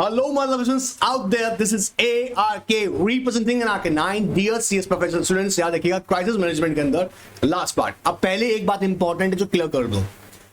Hello, my lovers out there. This is ARK representing an ARK9. Dear CS professional students, याद रखिएगा crisis management के अंदर last part. अब पहले एक बात इंपॉर्टेंट है जो क्लियर कर दो।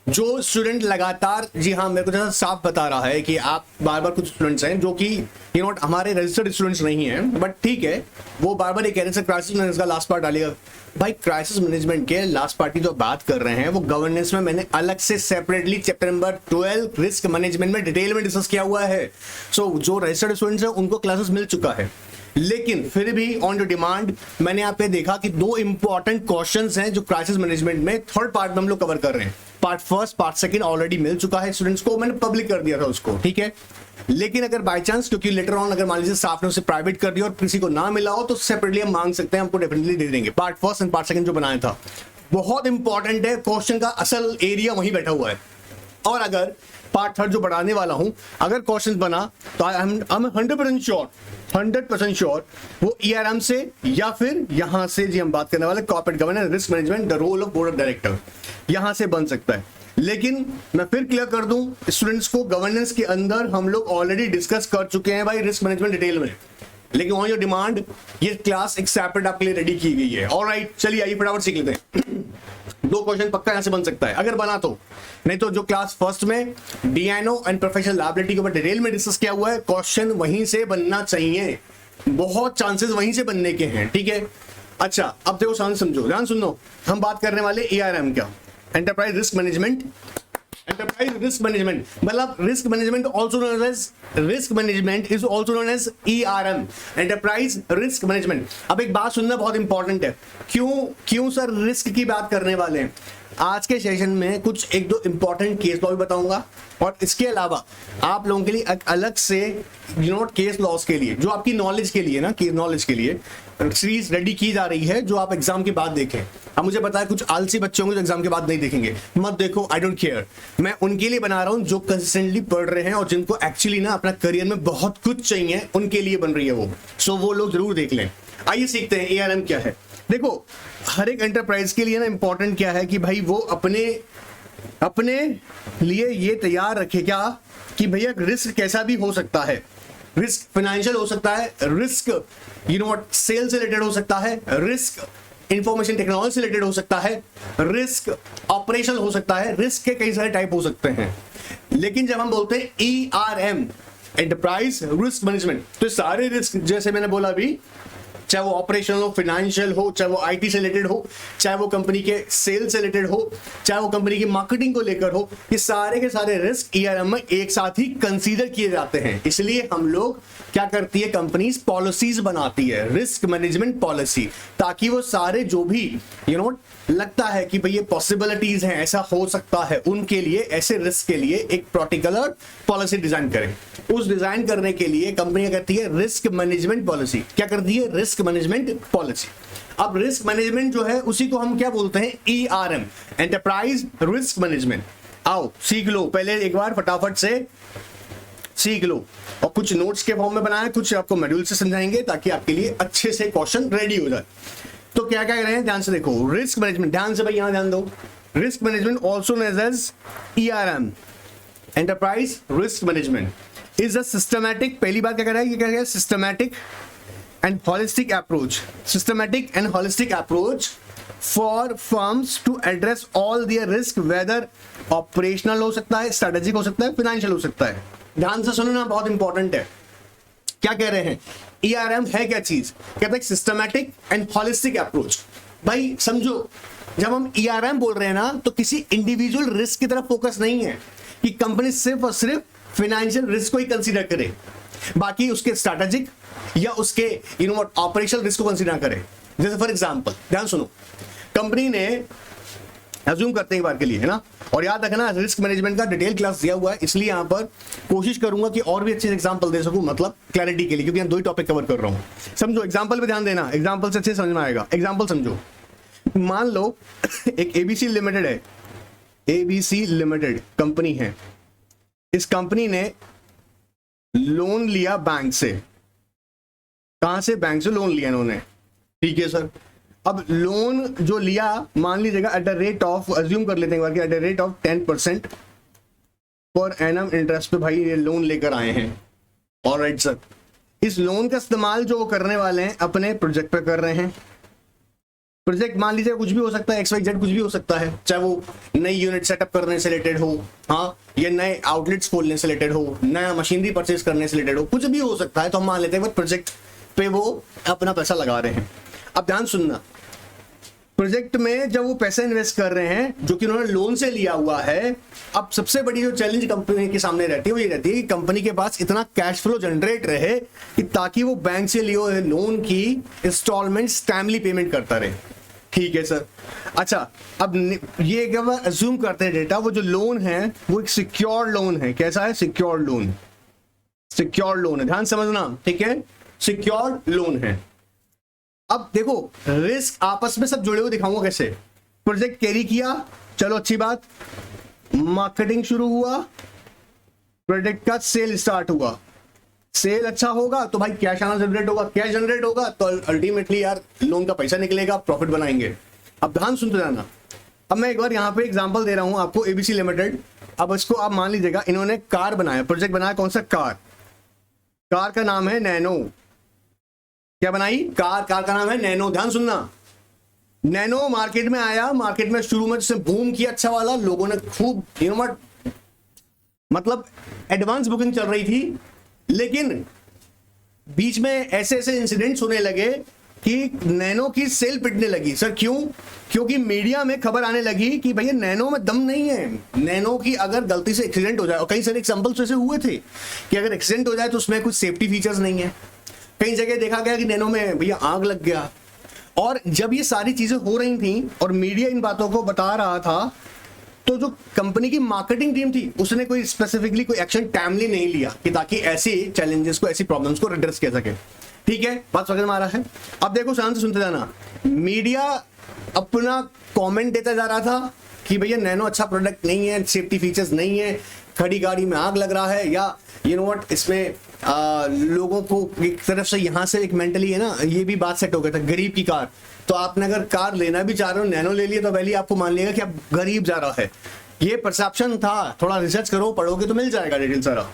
जो स्टूडेंट लगातार, जी हाँ, मेरे को जैसा साफ बता रहा है कि आप बार बार कुछ स्टूडेंट्स हैं जो कि नॉट हमारे रजिस्टर्ड स्टूडेंट्स नहीं हैं, बट ठीक है, वो बार बार ये कह रहे हैं क्राइसिस मैनेजमेंट का लास्ट पार्ट डालिएगा। भाई क्राइसिस मैनेजमेंट के लास्ट पार्ट की जो बात कर रहे हैं वो गवर्नेंस में मैंने अलग से separately chapter number 12 risk management में डिटेल में डिस्कस किया हुआ है। सो जो रजिस्टर्ड स्टूडेंट्स हैं उनको क्लासेस मिल चुका है, लेकिन फिर भी ऑन द डिमांड मैंने यहाँ पे देखा कि दो इंपॉर्टेंट क्वेश्चंस हैं जो क्राइसिस मैनेजमेंट में थर्ड पार्ट में हम लोग कवर कर रहे हैं। Part first, part second already मिल चुका है स्टूडेंट्स को, मैंने पब्लिक कर दिया था उसको, ठीक है। लेकिन अगर बाय चांस, क्योंकि लेटर ऑन अगर मान लीजिए स्टाफ ने उसे प्राइवेट कर दिया और किसी को ना मिला हो तो सेपरेटली हम मांग सकते हैं, हमको डेफिनेटली दे देंगे। Part first and part second जो बनाया था बहुत इंपॉर्टेंट है, क्वेश्चन का असल एरिया वहीं बैठा हुआ है। और अगर पार्ट थर्ड जो बढ़ाने वाला हूं, अगर क्वेश्चन बना तो आई एम 100% श्योर वो ERM से या फिर यहां से, जी हम बात करने वाले corporate governance risk management the role of board of director, यहां से बन सकता है। लेकिन मैं फिर क्लियर कर दूं स्टूडेंट्स को, गवर्नेंस के अंदर हम लोग ऑलरेडी डिस्कस कर चुके हैं भाई रिस्क मैनेजमेंट डिटेल में, लेकिन ऑन योर डिमांड ये क्लास एक सेपरेट आपके लिए रेडी की गई है। ऑलराइट, चलिए आइए फटाफट सीख लेते हैं। दो क्वेश्चन पक्का यहां से बन सकता है अगर बना तो, नहीं तो जो क्लास फर्स्ट में DNO एंड प्रोफेशनल लायबिलिटी के ऊपर डिटेल में डिस्कस किया हुआ है, क्वेश्चन वहीं से बनना चाहिए, बहुत चांसेस वहीं से बनने के हैं, ठीक है। अच्छा, अब देखो समझो, ध्यान सुन लो, हम बात करने वाले ERM क्या, enterprise risk management. Enterprise risk management मतलब risk management also known as risk management is also known as ERM, enterprise risk management. अब एक बात सुनना बहुत इंपॉर्टेंट है, क्यों सर रिस्क की बात करने वाले हैं। आज के सेशन में कुछ एक दो इंपॉर्टेंट केस लॉ भी बताऊंगा, और इसके अलावा आप लोगों के लिए एक अलग से केस लॉस के लिए, जो आपकी नॉलेज के लिए ना, केस नॉलेज के लिए सीरीज रेडी की जा रही है, जो आप एग्जाम के बाद देखें। अब मुझे पता है कुछ आलसी बच्चे होंगे जो एग्जाम के बाद नहीं देखेंगे, मत देखो, आई डोंट केयर। मैं उनके लिए बना रहा हूं जो कंसिस्टेंटली पढ़ रहे हैं और जिनको एक्चुअली ना अपना करियर में बहुत कुछ चाहिए, उनके लिए बन रही है वो। सो वो लोग जरूर देख लें। आइए सीखते हैं ERM क्या है। देखो, हर एक एंटरप्राइज के लिए ना इंपॉर्टेंट क्या है कि भाई वो अपने लिए ये तैयार रखे क्या कि भैया रिस्क कैसा भी हो सकता है। रिस्क फाइनेंशियल हो सकता है, रिस्क सेल से रिलेटेड हो सकता है, रिस्क इंफॉर्मेशन टेक्नोलॉजी से रिलेटेड हो सकता है, रिस्क ऑपरेशनल हो सकता है, रिस्क के कई सारे टाइप हो सकते हैं। लेकिन जब हम बोलते हैं ERM, एंटरप्राइज रिस्क मैनेजमेंट, तो सारे रिस्क जैसे मैंने बोला अभी, चाहे वो ऑपरेशनल हो, फाइनेंशियल हो, चाहे वो IT से रिलेटेड हो, चाहे वो कंपनी के सेल से रिलेटेड हो, चाहे वो कंपनी की मार्केटिंग को लेकर हो, ये सारे के सारे रिस्क ERM में एक साथ ही कंसीडर किए जाते हैं। इसलिए हम लोग क्या करती है, कंपनीज पॉलिसीज बनाती है, रिस्क मैनेजमेंट पॉलिसी, ताकि वो सारे जो भी लगता है कि भाई ये पॉसिबिलिटीज हैं, ऐसा हो सकता है, उनके लिए, ऐसे रिस्क के लिए एक पर्टिकुलर पॉलिसी डिजाइन करें। उस डिजाइन करने के लिए कंपनी करती है रिस्क मैनेजमेंट पॉलिसी। क्या करती है, रिस्क मैनेजमेंट पॉलिसी। अब रिस्क मैनेजमेंट जो है उसी को हम क्या बोलते हैं, ERM, एंटरप्राइज रिस्क मैनेजमेंट। आओ सीख लो, पहले एक बार फटाफट से सीख लो, और कुछ नोट्स के फॉर्म में बनाए, कुछ आपको मॉड्यूल से समझाएंगे ताकि आपके लिए अच्छे से क्वेश्चन रेडी हो जाए। तो क्या क्या कर रहे हैं, ध्यान से देखो। रिस्क मैनेजमेंट, ध्यान से भाई यहां ध्यान दो। Risk management also known as ERM, enterprise risk management is a systematic, पहली बात क्या कर रहा है, ये क्या है, systematic and holistic approach, systematic and holistic approach for firms to address all their risk, whether operational हो सकता है, स्ट्रेटेजिक हो सकता है, फाइनेंशियल हो सकता है। ध्यान से सुनो ना, बहुत इंपॉर्टेंट है। क्या कह रहे हैं, ERM है क्या चीज, कहते हैं सिस्टमैटिक एंड होलिस्टिक अप्रोच। भाई समझो, जब हम ERM बोल रहे हैं ना, तो किसी इंडिविजुअल रिस्क की तरफ फोकस नहीं है कि कंपनी सिर्फ और सिर्फ फाइनेंशियल रिस्क को ही कंसीडर करे, बाकी उसके स्ट्रेटेजिक या उसके ऑपरेशनल रिस्क को कंसीडर करे। जैसे फॉर एग्जांपल, ध्यान सुनो, कंपनी ने अज्यूम करते हैं एक बार के लिए, है ना, और याद रखना रिस्क मैनेजमेंट का डिटेल क्लास दिया हुआ है, इसलिए यहां पर कोशिश करूंगा कि और भी अच्छे एग्जांपल दे सकूं, मतलब क्लैरिटी के लिए, क्योंकि मैं दो ही टॉपिक कवर कर रहा हूं। समझो, एग्जांपल पे ध्यान देना, एग्जांपल से अच्छे समझ में आएगा। एग्जांपल समझो, मान लो एक ABC लिमिटेड है, ABC लिमिटेड कंपनी है। इस कंपनी ने लोन लिया बैंक से। कहां से, बैंक से लोन लिया इन्होंने, ठीक है सर। अब लोन जो लिया, मान लीजिएगा at the rate of, assume कर लेते हैं at the rate of 10% per annum interest पे भाई ये लोन लेकर आए हैं, ऑलराइट सर, इस लोन का इस्तेमाल जो वो करने वाले हैं अपने प्रोजेक्ट पे कर रहे हैं। प्रोजेक्ट मान लीजिए कुछ भी हो सकता है, XYZ कुछ भी हो सकता है, चाहे वो नई यूनिट सेटअप करने से रिलेटेड हो, हाँ, या नए आउटलेट्स खोलने से रिलेटेड हो, नया मशीनरी परचेज करने से रिलेटेड हो, कुछ भी हो सकता है। तो हम मान लेते हैं वो प्रोजेक्ट पे वो अपना पैसा लगा रहे हैं। अब ध्यान सुनना, प्रोजेक्ट में जब वो पैसे इन्वेस्ट कर रहे हैं जो कि उन्होंने लोन से लिया हुआ है, अब सबसे बड़ी जो चैलेंज कंपनी के सामने रहती है वो ये रहती है कि कंपनी के पास इतना कैश फ्लो जनरेट रहे कि ताकि वो बैंक से लिए हुए लोन की इंस्टॉलमेंट्स टाइमली पेमेंट करता रहे। ठीक है सर। अच्छा, अब ये अगर अज्यूम करते हैं डेटा, वो जो लोन है वो एक सिक्योर लोन है। कैसा है? सिक्योर लोन, सिक्योर लोन है, ध्यान समझना, ठीक है, सिक्योर लोन है। अब देखो रिस्क आपस में सब जुड़े हुए दिखाऊंगा कैसे। प्रोजेक्ट कैरी किया, चलो अच्छी बात, मार्केटिंग शुरू हुआ, प्रोडक्ट का सेल स्टार्ट हुआ, सेल अच्छा होगा तो भाई कैश आना जनरेट होगा, कैश जनरेट होगा तो अल्टीमेटली यार लोन का पैसा निकलेगा, प्रॉफिट बनाएंगे। अब ध्यान सुनते जाना। अब मैं एक बार यहाँ पे एग्जांपल दे रहा हूं आपको, ABC लिमिटेड। अब इसको आप मान लीजिएगा, इन्होंने कार बनाया, प्रोजेक्ट बनाया, कौन सा? कार का नाम है नैनो। क्या बनाई? कार का नाम है नैनो। ध्यान सुनना, नैनो मार्केट में आया, मार्केट में शुरू में जिसने बूम किया अच्छा वाला, लोगों ने खूब मतलब एडवांस बुकिंग चल रही थी, लेकिन बीच में ऐसे ऐसे इंसिडेंट्स होने लगे कि नैनो की सेल पिटने लगी। सर क्यों? क्योंकि मीडिया में खबर आने लगी कि भैया नैनो में दम नहीं है, नैनो की अगर गलती से एक्सीडेंट हो जाए, और कई सारे एग्जांपल्स ऐसे हुए थे कि अगर एक्सीडेंट हो जाए तो उसमें कुछ सेफ्टी फीचर्स नहीं है। कई जगह देखा गया कि नैनो में भैया आग लग गया। और जब ये सारी चीजें हो रही थी और मीडिया इन बातों को बता रहा था, तो जो कंपनी की मार्केटिंग टीम थी उसने कोई स्पेसिफिकली कोई एक्शन टाइमली नहीं लिया कि ताकि ऐसे चैलेंजेस को, ऐसी प्रॉब्लम्स को एड्रेस किया सके। ठीक है, बात समझ में आ रहा है? अब देखो शांत से सुनते जाना। मीडिया अपना कमेंट देता जा रहा था कि भैया नैनो अच्छा प्रोडक्ट नहीं है, सेफ्टी फीचर्स नहीं है, खड़ी गाड़ी में आग लग रहा है, या यू नो व्हाट, इसमें लोगों को एक तरफ से यहाँ से एक मेंटली है ना, ये भी बात सेट हो गया था, गरीब की कार। तो आपने अगर कार लेना भी चाह रहे हो, नैनो ले लिया, तो पहले आपको मान लिएगा कि आप गरीब जा रहा है। ये परसेप्शन था, थोड़ा रिसर्च करो, पढ़ोगे तो मिल जाएगा डिटेल सारा।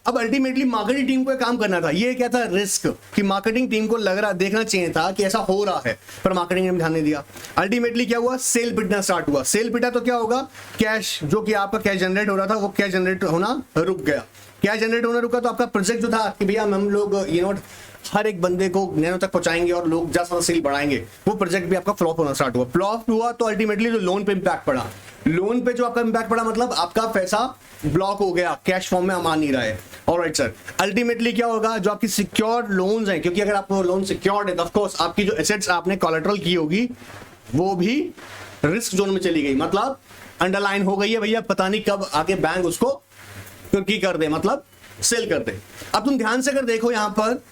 अब अल्टीमेटली मार्केटिंग टीम को काम करना था। ये क्या था? रिस्क, कि मार्केटिंग टीम को लग रहा, देखना चाहिए था कि ऐसा हो रहा है, पर मार्केटिंग ने ध्यान नहीं दिया। अल्टीमेटली क्या हुआ? सेल पिटना स्टार्ट हुआ। सेल पिटा तो क्या होगा? कैश, जो कि आपका कैश जनरेट हो रहा था, वो कैश जनरेट होना रुक गया। कैश जनरेट होना रुका तो आपका प्रोजेक्ट जो था कि भैया हम लोग हर एक बंदे को नैनो तक पहुंचाएंगे और लोग ज्यादा सेल बढ़ाएंगे, वो प्रोजेक्ट भी आपका फ्लॉप होना स्टार्ट हुआ। फ्लॉप हुआ तो अल्टीमेटली जो लोन पे इंपैक्ट पड़ा, लोन पे जो आपका इंपैक्ट पड़ा मतलब आपका पैसा ब्लॉक हो गया, कैश फॉर्म में आ नहीं रहा है। ऑलराइट सर, अल्टीमेटली क्या होगा? जो आपकी सिक्योर्ड लोन्स हैं, क्योंकि अगर आपको लोन सिक्योर्ड है तो ऑफ कोर्स आपकी जो एसेट्स आपने कोलैटरल की होगी वो भी रिस्क जोन में चली गई, मतलब अंडरलाइन हो गई है भैया, पता नहीं कब आके बैंक उसको की कर दे, मतलब सेल कर दे। अब तुम ध्यान से अगर देखो यहां पर,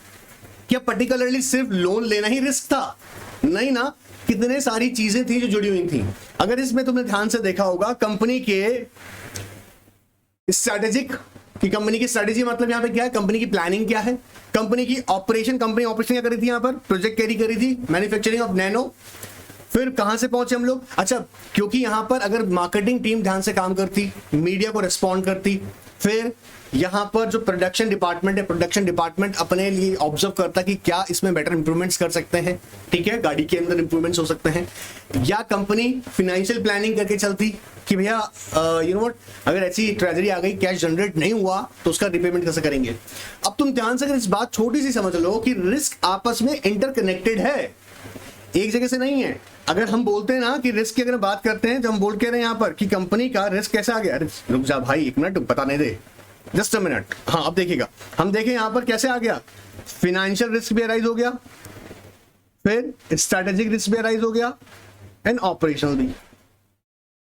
क्या पर्टिकुलरली सिर्फ लोन लेना ही रिस्क था? नहीं ना, कितने सारी चीजें थी जो जुड़ी हुई थी। अगर इसमें तुमने ध्यान से देखा होगा, कंपनी के स्ट्रैटेजिक, कि कंपनी की स्ट्रैटेजी मतलब यहां पे क्या है, कंपनी की प्लानिंग क्या है, कंपनी की ऑपरेशन, कंपनी ऑपरेशन क्या करी थी, यहां पर प्रोजेक्ट कैरी करी थी, मैन्युफैक्चरिंग ऑफ नैनो। फिर कहां से पहुंचे हम लोग? अच्छा, क्योंकि यहां पर अगर मार्केटिंग टीम ध्यान से काम करती, मीडिया को रिस्पॉन्ड करती, फिर यहां पर जो प्रोडक्शन डिपार्टमेंट है, प्रोडक्शन डिपार्टमेंट अपने लिए ऑब्जर्व करता कि क्या इसमें बेटर इंप्रूवमेंट्स कर सकते हैं, ठीक है, गाड़ी के अंदर इंप्रूवमेंट्स हो सकते हैं, या कंपनी फाइनेंशियल प्लानिंग करके चलती कि भैया यू नो व्हाट, अगर ऐसी ट्रेजरी आ गई, कैश जनरेट नहीं हुआ तो उसका रिपेमेंट कैसे करेंगे। अब तुम ध्यान से अगर इस बात छोटी सी समझ लो कि रिस्क आपस में इंटरकनेक्टेड है, एक जगह से नहीं है। अगर हम बोलते हैं ना कि रिस्क की अगर बात करते हैं, तो हम बोल के रहे हैं यहाँ पर कि कंपनी का रिस्क कैसे आ गया। रुक जा भाई, एक मिनट, पता नहीं दे, जस्ट अ मिनट। हाँ, अब देखिएगा, हम देखें यहाँ पर कैसे आ गया। फाइनेंशियल रिस्क भी अराइज हो गया, फिर स्ट्रैटेजिक रिस्क भी अराइज हो गया, एंड ऑपरेशनल भी।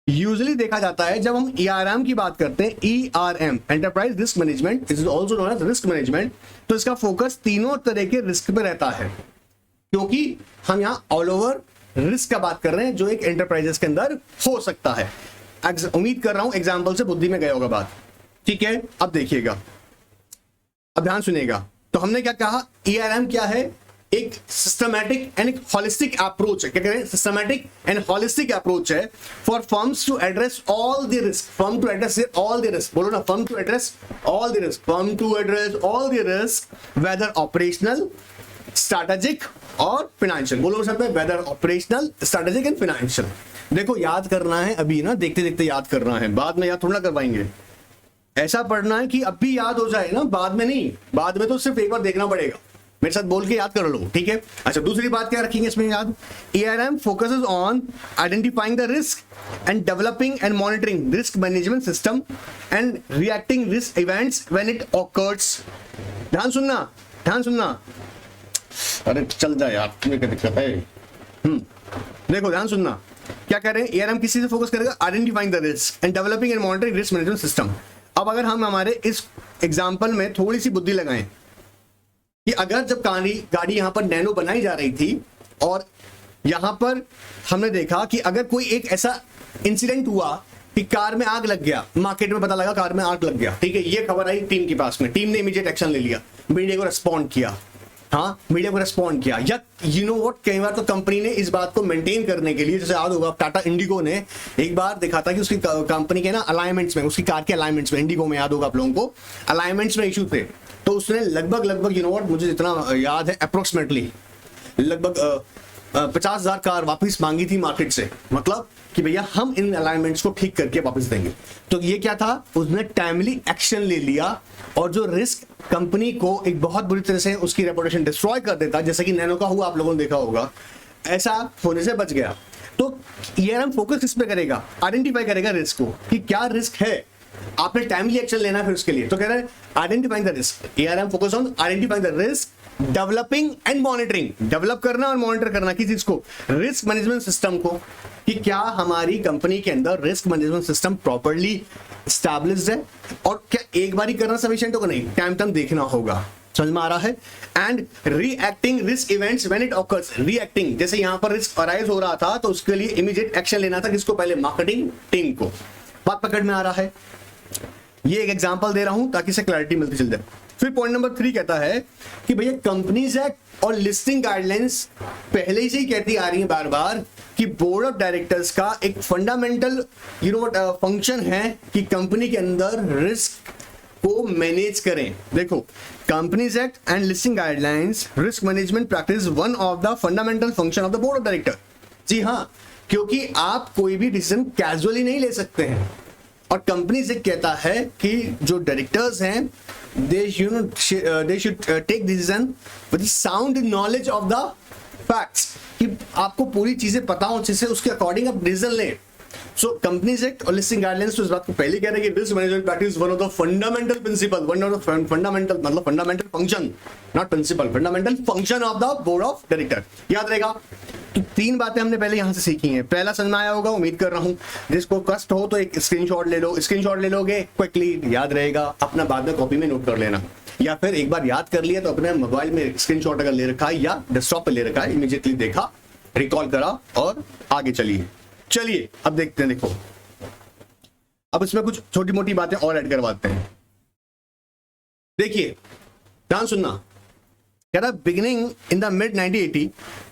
यूजुअली देखा जाता है जब हम ERM की बात करते हैं, ERM enterprise risk management is also known as risk management, तो इसका फोकस तीनों तरह के रिस्क पे रहता है, क्योंकि हम यहाँ ऑल ओवर रिस्क का बात कर रहे हैं जो एक एंटरप्राइजेस के अंदर हो सकता है। उम्मीद कर रहा हूं एग्जांपल से बुद्धि में गया होगा बात, ठीक है। अब देखिएगा, अब ध्यान सुनिएगा। तो हमने क्या कहा, ERM क्या है? एक सिस्टमैटिक एंड एक हॉलिस्टिक अप्रोच है। क्या कह रहे हैं? सिस्टमैटिक एंड हॉलिस्टिक अप्रोच है for firms to address all the risk, firm to address all the risk, बोलो ना, firm to address all the risk, firm to address all the risk whether operational, strategic और financial. बोलो सब पे, whether operational, strategic and financial. देखो याद करना है अभी ना, देखते देखते याद करना है, बाद में याद थोड़ा करवाएंगे। ऐसा पढ़ना है कि अभी याद हो जाए ना, बाद में नहीं, बाद में तो सिर्फ एक बार देखना पड़ेगा। मेरे साथ बोल के याद कर लो, ठीक है। अच्छा, दूसरी बात क्या रखेंगे इसमें याद? ARM focuses on identifying the risk and developing and monitoring risk management system and reacting risk events when it occurs. ध्यान सुनना, ध्यान सुनना। अरे चल जा यार, तुम्हें क्या दिक्कत है? देखो ध्यान सुनना, क्या कह रहे हैं? ARM किसी से फोकस करेगा? Identifying the risk and developing and monitoring risk management system. अब अगर हम हमारे इस एग्जांपल में थोड़ी सी बुद्धि लगाएं कि अगर जब गाड़ी यहां पर नैनो बनाई जा रही थी और यहां पर हमने देखा कि अगर कोई एक ऐसा इंसिडेंट हुआ कि कार में आग लग गया, मार्केट में पता लगा कार में आग लग गया, ठीक है, ये खबर आई टीम के पास में, टीम ने इमीडिएट एक्शन ले लिया, मीडिया को रेस्पॉन्ड किया, हाँ मीडिया को रेस्पॉन्ड किया, या यू नो व्हाट, कई बार तो कंपनी ने इस बात को मेंटेन करने के लिए, जैसे याद होगा टाटा इंडिगो ने एक बार देखा था कि उसकी कंपनी के ना अलाइनमेंट्स में, उसकी कार के अलाइनमेंट्स में, इंडिगो में याद होगा आप लोगों को, अलाइनमेंट्स में इशू थे, तो उसने लगभग यू नो व्हाट, मुझे जितना याद है अप्रोक्सीमेटली लगभग 50,000 कार वापस मांगी थी मार्केट से, मतलब कि भैया हम इन अलाइनमेंट्स को ठीक करके वापस देंगे। तो ये क्या था? उसने टाइमली एक्शन ले लिया और जो रिस्क कंपनी को एक बहुत बुरी तरह से उसकी रेपुटेशन डिस्ट्रॉय कर देता, जैसे कि नैनो का हुआ, आप लोगों ने देखा होगा, ऐसा होने से बच गया। तो ARM फोकस किस पे करेगा? आइडेंटिफाई करेगा रिस्क को कि क्या रिस्क है, आपने टाइमली एक्शन लेना है फिर उसके लिए। तो कह रहे हैं identifying the risk, ARM focus on identifying the risk, developing and monitoring, develop करना और मॉनिटर करना किस चीज को? रिस्क मैनेजमेंट सिस्टम को, कि क्या हमारी कंपनी के अंदर risk management system properly established है, और क्या एक बार ही करना सफिशिएंट होगा? नहीं, टाइम टाइम देखना होगा। समझ में आ रहा है? And reacting risk events when it occurs, reacting, जैसे यहां पर रिस्क अराइज हो रहा था तो उसके लिए इमीडिएट एक्शन लेना था, किसको? पहले मार्केटिंग टीम को। बात पकड़ में आ रहा है? ये एक एग्जांपल दे रहा हूं ताकि से क्लैरिटी मिलती चल जाए। फिर पॉइंट नंबर 3 कहता है कि भैया कंपनीज एक्ट और लिस्टिंग गाइडलाइंस पहले से ही कहती आ रही है बार बार कि बोर्ड ऑफ डायरेक्टर्स का एक fundamental you know what function है कि कंपनी के अंदर रिस्क को मैनेज करें। देखो, companies act and listing guidelines, risk management practice one of the fundamental function of the board of director. जी हाँ, क्योंकि आप कोई भी डिसीजन कैजुअली नहीं ले सकते हैं, और कंपनी से कहता है कि जो डायरेक्टर्स हैं they should take decision with sound knowledge of the facts, कि आपको पूरी चीजें पता हो, जिससे उसके अकॉर्डिंग आप डिसीजन लें। सो कंपनीज एक्ट और लिस्टिंग गाइडलाइंस तो इस बात को पहले कह रहे हैं कि risk management practice one of the fundamental principle, one of the fundamental, मतलब fundamental function, not principle, fundamental function of the board of director. याद रहेगा? तो 3 बातें हमने पहले यहां से सीखी हैं। पहला समझ में आया होगा, उम्मीद कर रहा हूं। जिसको कष्ट हो तो एक स्क्रीनशॉट ले लो, स्क्रीनशॉट ले लोगे क्विकली याद रहेगा, अपना बाद में कॉपी में नोट कर लेना, या फिर एक बार याद कर लिया तो अपने मोबाइल में स्क्रीनशॉट अगर ले रखा है या डेस्कटॉप पे ले रखा है, इमीडिएटली देखा, रिकॉल करा और आगे चलिए अब देखते हैं। देखो, अब इसमें कुछ छोटी मोटी बातें और ऐड करवाते हैं। देखिए, ध्यान सुनना, कह रहा beginning in the mid 1980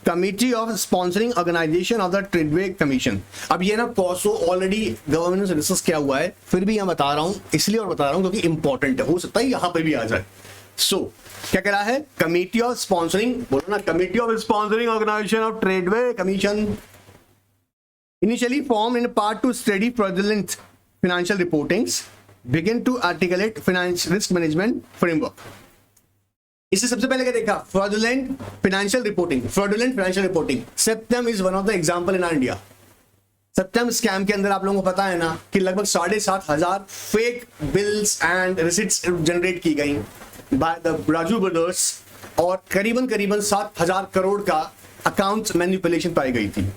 committee of sponsoring organisation of the Treadway commission. अब ये ना पॉसो ऑलरेडी गवर्नमेंट से डिस्कस किया हुआ है, फिर भी यहाँ बता रहा हूं, इसलिए और बता रहा हूं क्योंकि इंपॉर्टेंट है, हो सकता है यहां पे भी आ जाए। सो क्या कह रहा है? कमिटी ऑफ स्पॉन्सरिंग, बोलो ना, committee of sponsoring organisation of Treadway commission initially formed in part to study fraudulent financial reportings, begin to articulate finance risk management framework. इससे सबसे पहले क्या देखा? fraudulent financial reporting. Septem is one of the example in India. Septem scam के अंदर आप लोगों को पता है ना कि लगभग 7,500 fake bills and receipts generate की गई बाय द राजू ब्रदर्स, और करीबन 7,000 करोड़ का अकाउंट मैनिपुलेशन पाई गई थी।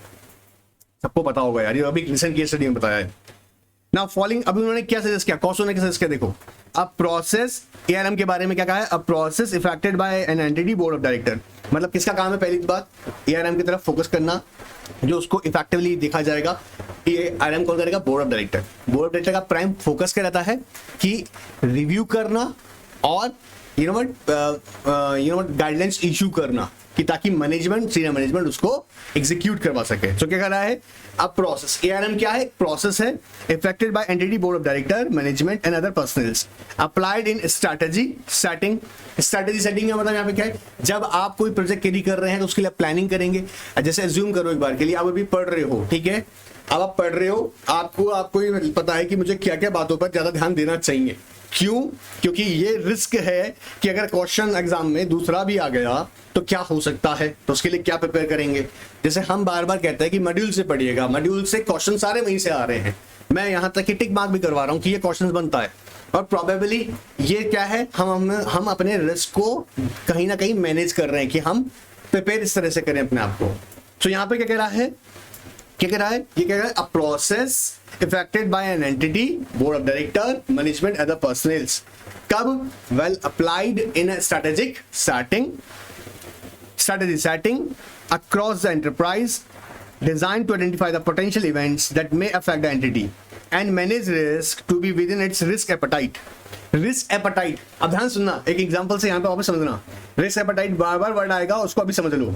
सबको पता होगा यार, ये अभी रिसेंट केस स्टडी में बताया है ना। फॉलोइंग, अभी उन्होंने क्या सजेस्ट किया, कॉसो ने क्या सजेस्ट किया? देखो, अब प्रोसेस ARM के बारे में क्या कहा है? अब process effected by an entity board of director, मतलब किसका काम है? पहली बात ARM की तरफ फोकस करना, जो उसको इफेक्टिवली देखा जाएगा। ARM कौन करेगा? Board of director. Board of director का प्राइम फोकस क्या रहता है कि रिव्यू करना और you know what guidelines issue करना, कि ताकि मैनेजमेंट, सीनियर मैनेजमेंट उसको एग्जीक्यूट करवा सके। तो क्या कर रहा है अब प्रोसेस, एआरएम क्या है, प्रोसेस है, effected by entity board of director, management and other personnels, applied in strategy setting. Strategy setting का मतलब यहाँ पे क्या है, जब आप कोई प्रोजेक्ट कैरी कर रहे हैं तो उसके लिए प्लानिंग करेंगे। जैसे एज्यूम करो एक बार के लिए आप अभी पढ़ रहे हो, ठीक है, अब आप पढ़ रहे हो, आपको ये पता है कि मुझे क्या क्या बातों पर ज्यादा ध्यान देना चाहिए। क्यों? क्योंकि ये रिस्क है कि अगर क्वेश्चन एग्जाम में दूसरा भी आ गया तो क्या हो सकता है, तो उसके लिए क्या प्रिपेयर करेंगे। जैसे हम बार बार कहते हैं कि मॉड्यूल से पढ़िएगा, मॉड्यूल से क्वेश्चन सारे वहीं से आ रहे हैं, मैं यहां तक कि टिक मार्क भी करवा रहा हूं कि ये क्वेश्चन बनता है, और प्रोबेबली ये क्या है, हम अपने रिस्क को कहीं ना कहीं मैनेज कर रहे हैं कि हम प्रिपेयर इस तरह से करें अपने आप को। तो यहां पे क्या कह रहा है, ये कह रहा है a process effected by an entity board of director management other personnels, कब, well applied in a strategic setting, strategy setting across the enterprise, designed to identify the potential events that may affect the entity and manage risk to be within its risk appetite. Risk appetite, अब ध्यान सुनना, एक example से यहाँ पे वापस समझना। Risk appetite बार बार word आएगा, उसको अभी समझ लो।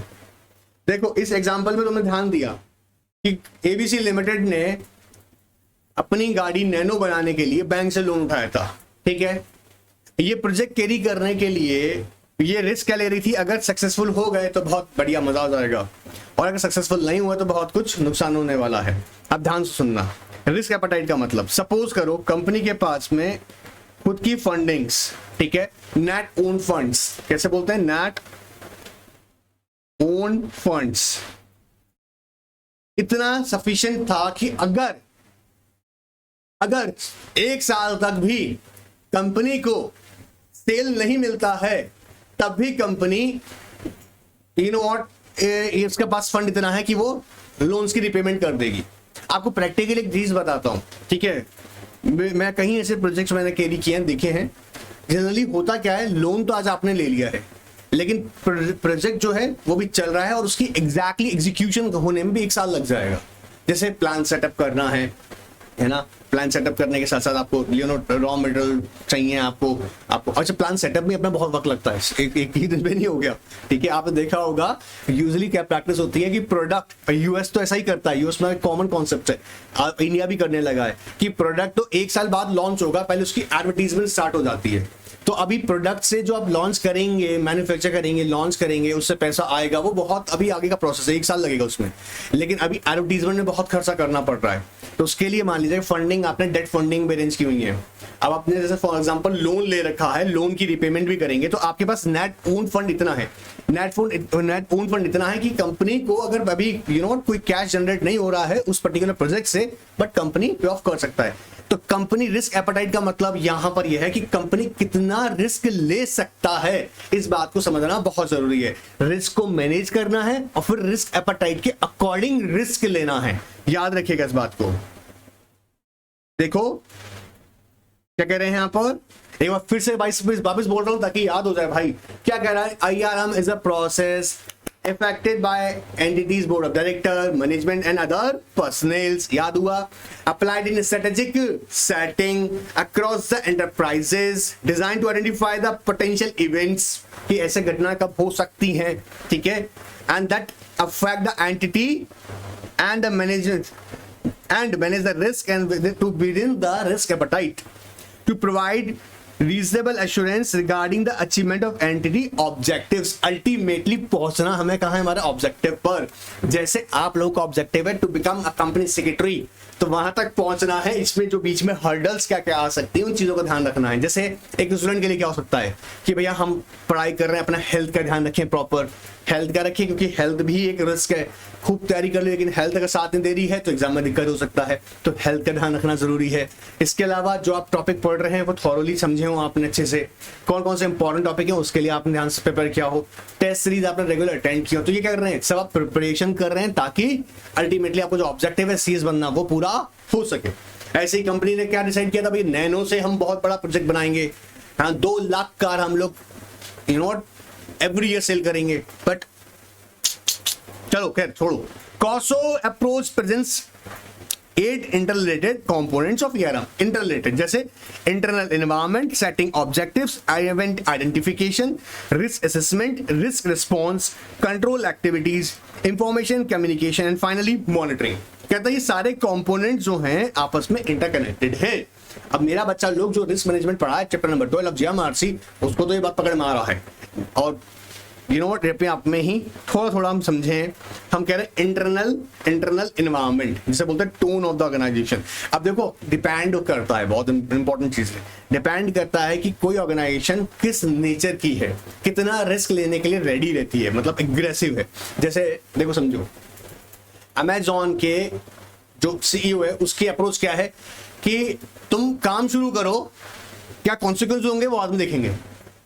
देखो इस एग्जांपल में तुमने ध्यान दिया कि एबीसी लिमिटेड ने अपनी गाड़ी नैनो बनाने के लिए बैंक से लोन उठाया था, ठीक है। ये प्रोजेक्ट कैरी करने के लिए ये रिस्क क्या ले रही थी, अगर सक्सेसफुल हो गए तो बहुत बढ़िया मजा आ जाएगा, और अगर सक्सेसफुल नहीं हुआ तो बहुत कुछ नुकसान होने वाला है। अब ध्यान से सुनना, रिस्क एपेटाइट का मतलब, सपोज करो कंपनी के पास में खुद की फंडिंग्स, ठीक है, नेट ओन फंड्स, कैसे बोलते हैं, नेट ओन फंड्स, इतना सफिशिएंट था कि अगर एक साल तक भी कंपनी को सेल नहीं मिलता है तब भी कंपनी, यू नो व्हाट, इसके पास फंड इतना है कि वो लोन्स की रिपेमेंट कर देगी। आपको प्रैक्टिकली एक चीज बताता हूं, ठीक है, मैं कहीं ऐसे प्रोजेक्ट्स मैंने कैरी किए हैं, देखे हैं। जनरली होता क्या है, लोन तो आज आपने ले लिया है, लेकिन प्रोजेक्ट जो है वो भी चल रहा है और उसकी एग्जैक्टली एग्जीक्यूशन होने में भी 1 साल लग जाएगा। जैसे प्लान सेटअप करना है ना, प्लान सेटअप करने के साथ साथ आपको रॉ मटेरियल चाहिए आपको अच्छा, प्लान सेटअप में अपना बहुत वक्त लगता है, एक ही दिन में नहीं हो गया, ठीक है। आपने देखा होगा यूजुअली क्या प्रैक्टिस होती है कि प्रोडक्ट, यूएस तो ऐसा ही करता है, यूएस में कॉमन कॉन्सेप्ट है, इंडिया भी करने लगा है कि प्रोडक्ट तो 1 साल बाद लॉन्च होगा, पहले उसकी एडवर्टीजमेंट स्टार्ट हो जाती है। तो अभी प्रोडक्ट से जो आप लॉन्च करेंगे, मैन्युफैक्चर करेंगे, लॉन्च करेंगे, उससे पैसा आएगा, वो बहुत अभी आगे का प्रोसेस है, 1 साल लगेगा उसमें, लेकिन अभी एडवर्टीजमेंट में बहुत खर्चा करना पड़ रहा है। तो उसके लिए मान लीजिए फंडिंग आपने डेट फंडिंग में अरेंज की हुई है, अब आपने जैसे फॉर एग्जांपल लोन ले रखा है, लोन की रिपेमेंट भी करेंगे, तो आपके पास नेट ओन फंड इतना है, नेट ओन फंड इतना है कि कंपनी को अगर अभी कोई कैश जनरेट नहीं हो रहा है उस पर्टिकुलर प्रोजेक्ट से, बट कंपनी पे ऑफ कर सकता है। तो कंपनी रिस्क एपेटाइट का मतलब यहां पर यह है कि कंपनी कितना रिस्क ले सकता है, इस बात को समझना बहुत जरूरी है। रिस्क को मैनेज करना है और फिर रिस्क एपेटाइट के अकॉर्डिंग रिस्क लेना है, याद रखिएगा इस बात को। देखो क्या कह रहे हैं यहां पर, एक बार फिर से वापस बोल रहा हूं ताकि याद हो जाए भाई। क्या कह रहा है, IRM is a process affected by entities board of director management and other personnels, याद हुआ, applied in a strategic setting across the enterprises designed to identify the potential events कि ऐसे घटना कब हो सकती हैं, ठीक है, and that affect the entity and the management and manage the risk and to within the risk appetite to provide reasonable assurance regarding the achievement of entity objectives। Ultimately पहुंचना हमें कहा है, हमारे ऑब्जेक्टिव पर। जैसे आप लोगों का ऑब्जेक्टिव है to become a company secretary, तो वहां तक पहुंचना है। इसमें जो बीच में हर्डल्स क्या क्या आ सकती है उन चीजों का ध्यान रखना है। जैसे एक स्टूडेंट के लिए क्या हो सकता है कि भैया हम पढ़ाई कर रहे हैं, अपना हेल्थ का ध्यान रखें, प्रॉपर हेल्थ का रखें, क्योंकि हेल्थ भी एक रिस्क है। खूब तैयारी कर ली लेकिन हेल्थ अगर साथ नहीं दे रही है तो एग्जाम में दिक्कत हो सकता है, तो हेल्थ का ध्यान रखना जरूरी है। इसके अलावा जो आप टॉपिक पढ़ रहे हैं वो थॉरोली समझे हो आपने अच्छे से, कौन कौन से इंपॉर्टेंट टॉपिक है उसके लिए आपने ध्यान से प्रिपेयर किया हो, टेस्ट सीरीज आपने रेगुलर अटेंड किया हो। तो ये क्या कर रहे हैं, सब आप प्रिपरेशन कर रहे हैं ताकि अल्टीमेटली आपको जो ऑब्जेक्टिव है सीएस बनना वो पूरा हो सके। ऐसे ही कंपनी ने क्या डिसाइड किया था, भाई नैनो से हम बहुत बड़ा प्रोजेक्ट बनाएंगे, हाँ 2 लाख कार हम लोग एवरी ईयर सेल करेंगे। बट चलो खैर छोड़ो, COSO approach presents 8 interrelated components of ERM, interrelated, जैसे internal environment, setting objectives, event identification, risk assessment, risk response, control activities, information communication and finally monitoring. कहता है ये सारे कंपोनेंट जो हैं आपस में इंटरकनेक्टेड है। अब मेरा बच्चा लोग जो रिस्क मैनेजमेंट पढ़ा है चैप्टर नंबर 12 ऑफ GMRC, उसको तो ये बात पकड़ में आ रहा है। और यू नो व्हाट, आप में ही थोड़ा थोड़ा हम समझें, हम कह रहे हैं इंटरनल एनवायरनमेंट, जिसे बोलते हैं टोन ऑफ द ऑर्गेनाइजेशन। अब देखो डिपेंड करता है, बहुत इंपॉर्टेंट चीज है, डिपेंड करता है कि कोई ऑर्गेनाइजेशन किस नेचर की है, कितना रिस्क लेने के लिए रेडी रहती है, मतलब एग्रेसिव है। जैसे देखो समझो, अमेजॉन के जो CEO है उसकी अप्रोच क्या है कि तुम काम शुरू करो, क्या कॉन्सिक्वेंस होंगे वो बाद में देखेंगे।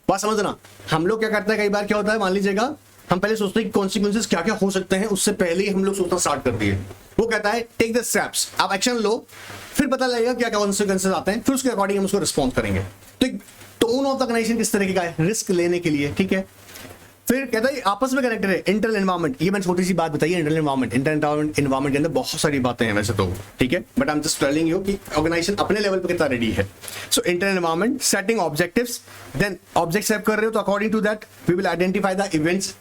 बात समझना, हम लोग क्या करते हैं, कई बार क्या होता है, मान लीजिएगा हम पहले सोचते हैं कि कॉन्सिक्वेंसेस क्या क्या हो सकते हैं, उससे पहले ही हम लोग सोचना स्टार्ट कर दिए। वो कहता है टेक द स्टेप्स, आप एक्शन लो, फिर पता लगेगा क्या क्या कॉन्सिक्वेंसेस आते हैं, फिर उसके अकॉर्डिंग हम उसको रिस्पॉन्स करेंगे। तो एक टोन ऑफ द ऑर्गेनाइजेशन किस तरीके का है, रिस्क लेने के लिए, ठीक है। फिर कहता है आपस में कनेक्टेड है इंटरनल एनवायरनमेंट। ये मैंने छोटी सी बात बताई है, इंटरनल एनवायरनमेंट के अंदर बहुत सारी बातें हैं वैसे तो, ठीक है, but I am just telling you कि ऑर्गेनाइजेशन अपने लेवल पे कितना रेडी है। So internal environment, setting objectives, then object save कर रहे हो तो according to that we will identify the events.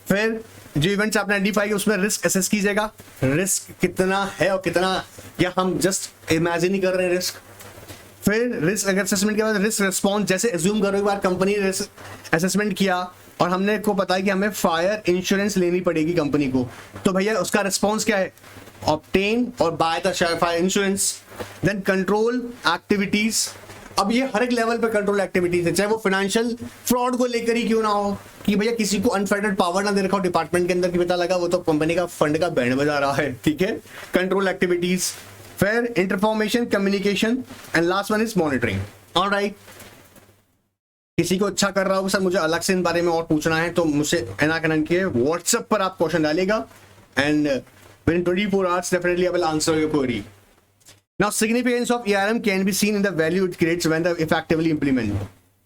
फिर जो इवेंट्स आपने आइडेंटिफाई किया उसमें रिस्क असेस कीजिएगा, रिस्क कितना है और कितना, या हम जस्ट इमेजिन ही कर रहे हैं रिस्क। फिर रिस्क असेसमेंट के बाद रिस्क रिस्पॉन्स, जैसे एज्यूम करो एक बार कंपनी ने रिस्क असेसमेंट किया और हमने को पता है कि हमें फायर इंश्योरेंस लेनी पड़ेगी कंपनी को, तो भैया उसका रिस्पॉन्स क्या है, ऑब्टेन और buy the fire insurance. Then control activities, अब ये हर एक लेवल पे कंट्रोल एक्टिविटीज है, चाहे वो फाइनेंशियल फ्रॉड को लेकर ही क्यों ना हो, कि भैया किसी को अनफेडेड पावर ना दे रखा हो डिपार्टमेंट के अंदर की पता लगा वो तो कंपनी का फंड का बैंड बजा रहा है, ठीक है, कंट्रोल एक्टिविटीज। फिर information communication and last one is monitoring. Alright, किसी को अच्छा कर रहा हो सर मुझे अलग से इन बारे में और पूछना है तो मुझसे एना कनन के व्हाट्सएप पर आप क्वेश्चन डालिएगा and with in 24 hours definitely I will answer your query. Now significance of ERM can be seen in the value it creates when the effectively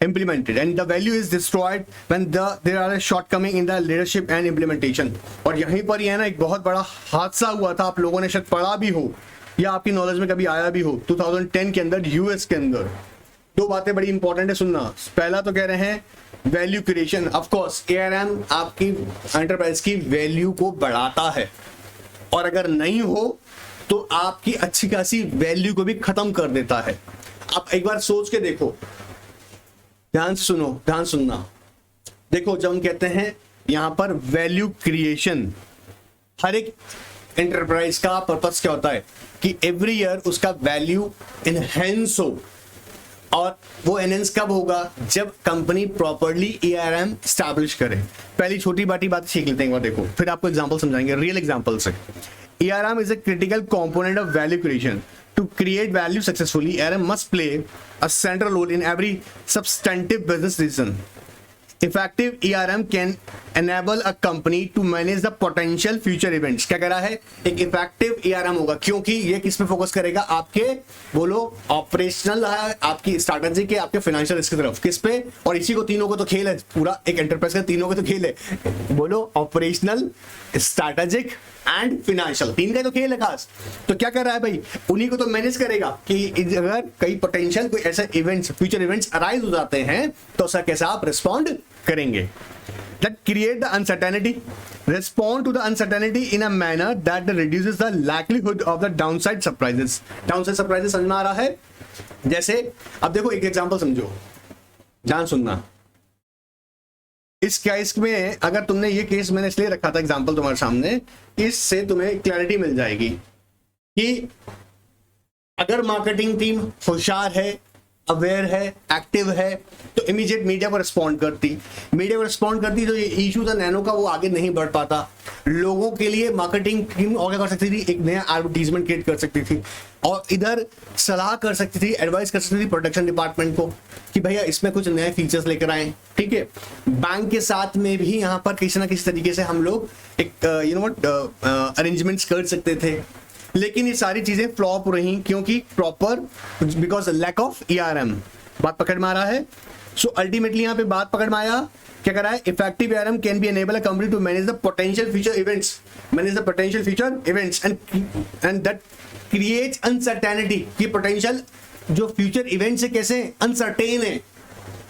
implemented and the value is destroyed when there are a shortcoming in the leadership and implementation। और यहीं पर ये है ना एक बहुत बड़ा हादसा हुआ था, आप लोगों ने शायद पढ़ा भी हो या आपकी नॉलेज में कभी आया भी हो। 2010 के अंदर यूएस के अंदर दो बातें बड़ी इंपॉर्टेंट है सुनना। पहला तो कह रहे हैं value creation, of course ERM आपकी एंटरप्राइज की वैल्यू को बढ़ाता है और अगर नहीं हो तो आपकी अच्छी खासी वैल्यू को भी खत्म कर देता है। आप एक बार सोच के देखो, ध्यान से सुनो, ध्यान सुनना। देखो जब हम कहते हैं यहां पर वैल्यू क्रिएशन, हर एक एंटरप्राइज का पर्पस क्या होता है कि एवरी ईयर उसका वैल्यू इनहेंस हो, और वो एनहेंस कब होगा जब कंपनी प्रॉपर्ली ERM स्टैब्लिश करे। पहली छोटी बाटी बात सीख लेते हैं एक बार, देखो फिर आपको एग्जांपल समझाएंगे रियल एग्जांपल से। ERM is a critical component of value creation. To create value successfully, ERM must play a central role in every substantive business decision. Effective ERM can enable a company to manage the potential future events। क्या कह रहा है, एक effective ERM होगा क्योंकि ये किस पे फोकस करेगा, आपके बोलो ऑपरेशनल है, आपकी स्ट्रैटेजिक है, आपके फाइनेंशियल रिस्क की तरफ, किस पे, और इसी को तीनों को तो खेल है पूरा एक एंटरप्राइज का, तीनों को तो खेल है, बोलो ऑपरेशनल, स्ट्रैटेजिक एंड फाइनेंशियल, तीन का तो खेल है खास। तो क्या कर रहा है भाई, उन्हीं को तो मैनेज करेगा कि अगर कई पोटेंशियल कोई ऐसे इवेंट्स, फ्यूचर इवेंट्स अराइज हो जाते हैं तो उसका कैसे आप रिस्पॉन्ड करेंगे। That create the uncertainty, respond to the uncertainty in a manner that reduces the likelihood of the downside surprises। downside surprises समझ में आ रहा है? जैसे अब देखो एक एग्जांपल समझो, ध्यान सुनना। इस केस में अगर तुमने ये केस मैंने इसलिए रखा था एग्जांपल तुम्हारे सामने, इससे तुम्हें क्लैरिटी मिल जाएगी कि अगर मार्केटिंग टीम होशियार है, अवेयर है, एक्टिव है, तो इमीडिएट मीडिया को रिस्पॉन्ड करती, तो ये इशू था नैनो का वो आगे नहीं बढ़ पाता। लोगों के लिए मार्केटिंग टीम और क्या कर सकती थी, एक नया एडवर्टीजमेंट क्रिएट कर सकती थी और इधर सलाह कर सकती थी, एडवाइस कर सकती थी प्रोडक्शन डिपार्टमेंट को कि भैया इसमें कुछ नए फीचर्स लेकर आए, ठीक है। बैंक के साथ में भी यहाँ पर किसी ना किसी तरीके से हम लोग एक अरेंजमेंट्स कर सकते थे, लेकिन ये सारी चीजें फ्लॉप रही क्योंकि proper because lack of ERM। बात पकड़ में आ रहा है? सो अल्टीमेटली यहाँ पे बात पकड़ में आया, क्या कर रहा है, effective ERM can be enable a company to manage the potential future events, and that create uncertainty, कि पोटेंशियल जो फ्यूचर इवेंट से कैसे अनसर्टेन है,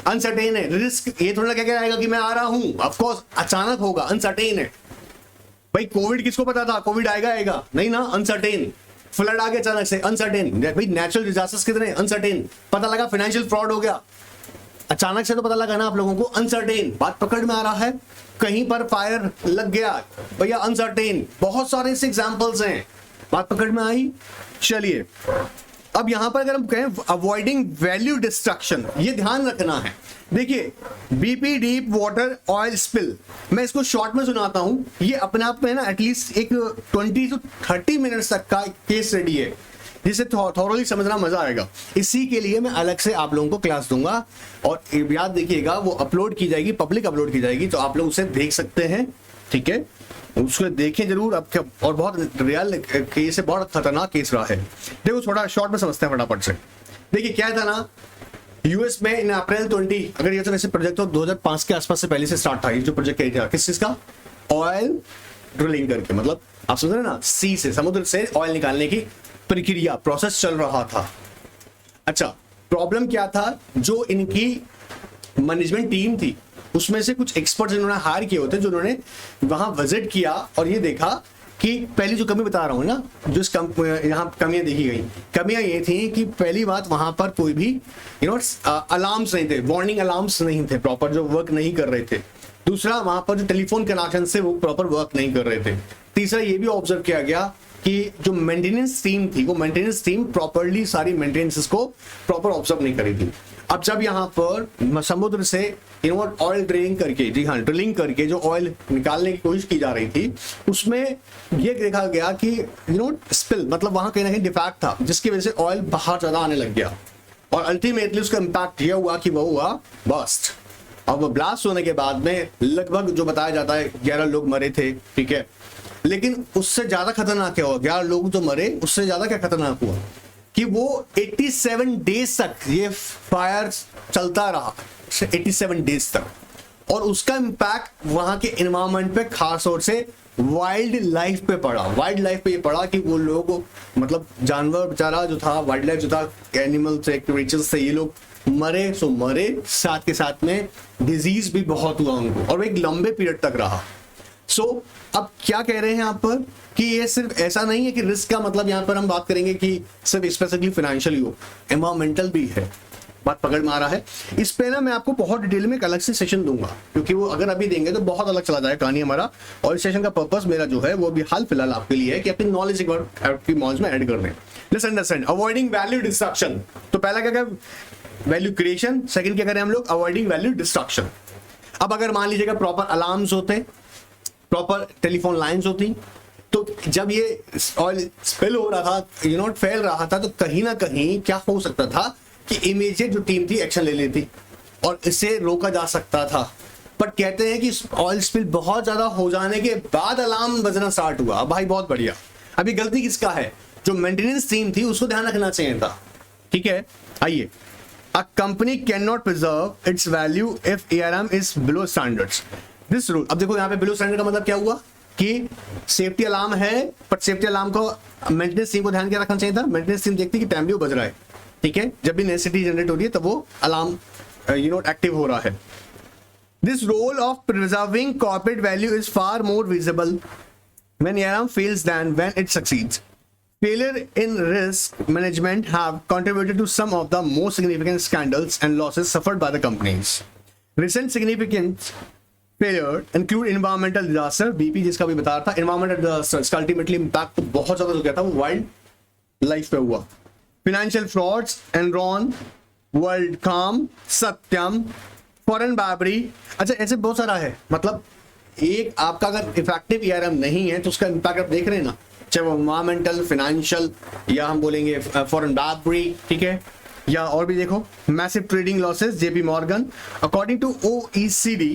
अनसर्टेन है। रिस्क ये थोड़ा क्या आएगा कि मैं आ रहा हूं, ऑफ कोर्स अचानक होगा, अनसर्टेन है। भाई कोविड किसको पता था कोविड आएगा नहीं ना, अनसर्टेन। फ्लड आ गया अचानक से, अनसर्टेन। भाई नेचुरल डिजास्टर्स कितने, अनसर्टेन। पता लगा फाइनेंशियल फ्रॉड हो गया, अचानक से तो पता लगा ना आप लोगों को, अनसर्टेन। बात पकड़ में आ रहा है, कहीं पर फायर लग गया भैया, अनसर्टेन। बहुत सारे ऐसे एग्जांपल्स हैं, बात पकड़ में आई। चलिए अब यहां पर अगर हम कहें अवॉइडिंग वैल्यू डिस्ट्रक्शन, ये ध्यान रखना है। देखिए BP deep water oil spill, मैं इसको शॉर्ट में सुनाता हूं, ये अपने आप में ना एटलीस्ट एक 20 to 30 मिनट्स तक का केस स्टडी है, जिसे थॉरली समझना मजा आएगा। इसी के लिए मैं अलग से आप लोगों को क्लास दूंगा, और याद देखिएगा वो अपलोड की जाएगी, पब्लिक अपलोड की जाएगी, तो आप लोग उसे देख सकते हैं, ठीक है, उसको देखें जरूर। अब क्या, और बहुत रियल केस है, बहुत खतरनाक केस रहा है। देखो थोड़ा शॉर्ट में समझते हैं फटाफट से। देखिए क्या था ना, यूएस में इन अप्रैल 20, अगर ये तो वैसे प्रोजेक्ट तो 2005 के आसपास से पहले से स्टार्ट था ये जो प्रोजेक्ट किया था, किस चीज का, ऑयल ड्रिलिंग करके, मतलब आप समझ रहे ना, सी से, समुद्र से ऑयल निकालने की प्रक्रिया, प्रोसेस चल रहा था। अच्छा प्रॉब्लम क्या था, जो इनकी मैनेजमेंट टीम थी उसमें से कुछ एक्सपर्ट्स इन्होंने हायर किए होते, जो उन्होंने वहां विजिट किया और ये देखा कि पहली जो कमी बता रहा हूं ना, जो इस यहाँ कमियां देखी गई, कमियां ये थी कि पहली बात वहां पर कोई भी अलार्म्स नहीं थे, वार्निंग अलार्म्स नहीं थे प्रॉपर, जो वर्क नहीं कर रहे थे। दूसरा वहां पर जो टेलीफोन कनेक्शन से वो प्रॉपर वर्क नहीं कर रहे थे। तीसरा ये भी ऑब्जर्व किया गया कि जो मेंटेनेंस टीम थी, वो मेंटेनेंस टीम प्रॉपरली सारी मेंटेनेंस को प्रॉपर ऑब्जर्व नहीं करी थी। अब जब यहाँ पर समुद्र से ऑयल ड्रिलिंग करके, जी हाँ ड्रिलिंग करके जो ऑयल निकालने की कोशिश की जा रही थी, उसमें ये देखा गया कि स्पिल, मतलब वहां कहीं ना कहीं डिफेक्ट था, जिसकी वजह से ऑयल बाहर ज्यादा आने लग गया, और अल्टीमेटली उसका इम्पैक्ट ये हुआ कि वो हुआ बस्ट। अब ब्लास्ट होने के बाद में लगभग जो बताया जाता है 11 लोग मरे थे, ठीक है, लेकिन उससे ज्यादा खतरनाक क्या हुआ, 11 लोग तो मरे, उससे ज्यादा क्या खतरनाक हुआ कि वो 87 डेज तक ये फायर चलता रहा, 87 डेज तक, और उसका इम्पैक्ट वहां के एनवायरमेंट पे, खास तौर से वाइल्ड लाइफ पे पड़ा। वाइल्ड लाइफ पे ये पड़ा कि वो लोग, मतलब जानवर बेचारा जो था, वाइल्ड लाइफ जो था, एनिमल से, क्रिएचर्स से, ये लोग मरे सो मरे, साथ के साथ में डिजीज भी बहुत हुआ उनको, और वो एक लंबे पीरियड तक रहा। सो अब क्या कह रहे हैं यहाँ पर कि ये सिर्फ ऐसा नहीं है कि रिस्क का मतलब यहाँ पर हम बात करेंगे कि सिर्फ स्पेसिफिकली फाइनेंशियल ही हो, एनवायरमेंटल भी है। बात पकड़ में आ रहा है। इस पे ना मैं आपको बहुत डिटेल में एक अलग से सेशन दूंगा, क्योंकि वो अगर अभी देंगे तो बहुत अलग चला जाएगा कहानी हमारा, और इस सेशन का पर्पस मेरा जो है वो भी हाल फिलहाल आपके लिए है कि अपनी नॉलेज एक बार आपकी नॉलेज में ऐड कर दें। Let's understand avoiding value destruction. तो पहला क्या करें, वैल्यू क्रिएशन, सेकंड क्या करें हम लोग, अवॉइडिंग वैल्यू डिस्ट्रक्शन। अब अगर मान लीजिएगा प्रॉपर अलार्म्स होते, प्रॉपर टेलीफोन लाइंस होती, तो जब ये ऑयल स्पिल हो रहा था, फैल रहा था, तो कहीं ना कहीं क्या हो सकता था कि इमीडिएट जो टीम थी एक्शन ले लेती और इसे रोका जा सकता था। बट कहते हैं कि ऑयल स्पिल बहुत ज्यादा हो जाने के बाद अलार्म बजना स्टार्ट हुआ। भाई बहुत बढ़िया। अभी गलती किसका है, जो मेंटेनेंस टीम थी उसको ध्यान रखना चाहिए था, ठीक है। आइए, a company can not preserve it's value if ARM is below standards, this rule. अब देखो यहाँ पे बिलो स्टैंडर्ड का मतलब क्या हुआ कि सेफ्टी अलार्म है, पर सेफ्टी अलार्म को मेंटेनेंस टीम को ध्यान क्या रखना चाहिए था, मेंटेनेंस टीम देखती कि टाइमली वो बज रहा है, ठीक है, जब भी नेसेसिटी जनरेट हो रही है तब वो अलार्म एक्टिव हो रहा है। This role of preserving corporate value is far more visible when ARM fails than when it succeeds. Failure in risk management have contributed to some of the most significant scandals and losses suffered by the companies. Recent significant failure include environmental disaster, BP जिसका भी बता रहा था, environmental disaster इसका ultimately impact तो बहुत ज़्यादा हो गया था, वो वाइल्ड लाइफ पे हुआ। Financial frauds, Enron, WorldCom, सत्यम, फॉरेन बाबरी, अच्छा ऐसे बहुत सारा है। मतलब एक आपका अगर इफेक्टिव ARM नहीं है तो उसका इम्पैक्ट आप देख रहे हैं ना, चाहे वो एनवायरमेंटल, फाइनेंशियल, या हम बोलेंगे फॉरेन बाबरी, ठीक है, या और भी देखो massive trading losses, JP Morgan। According to OECD,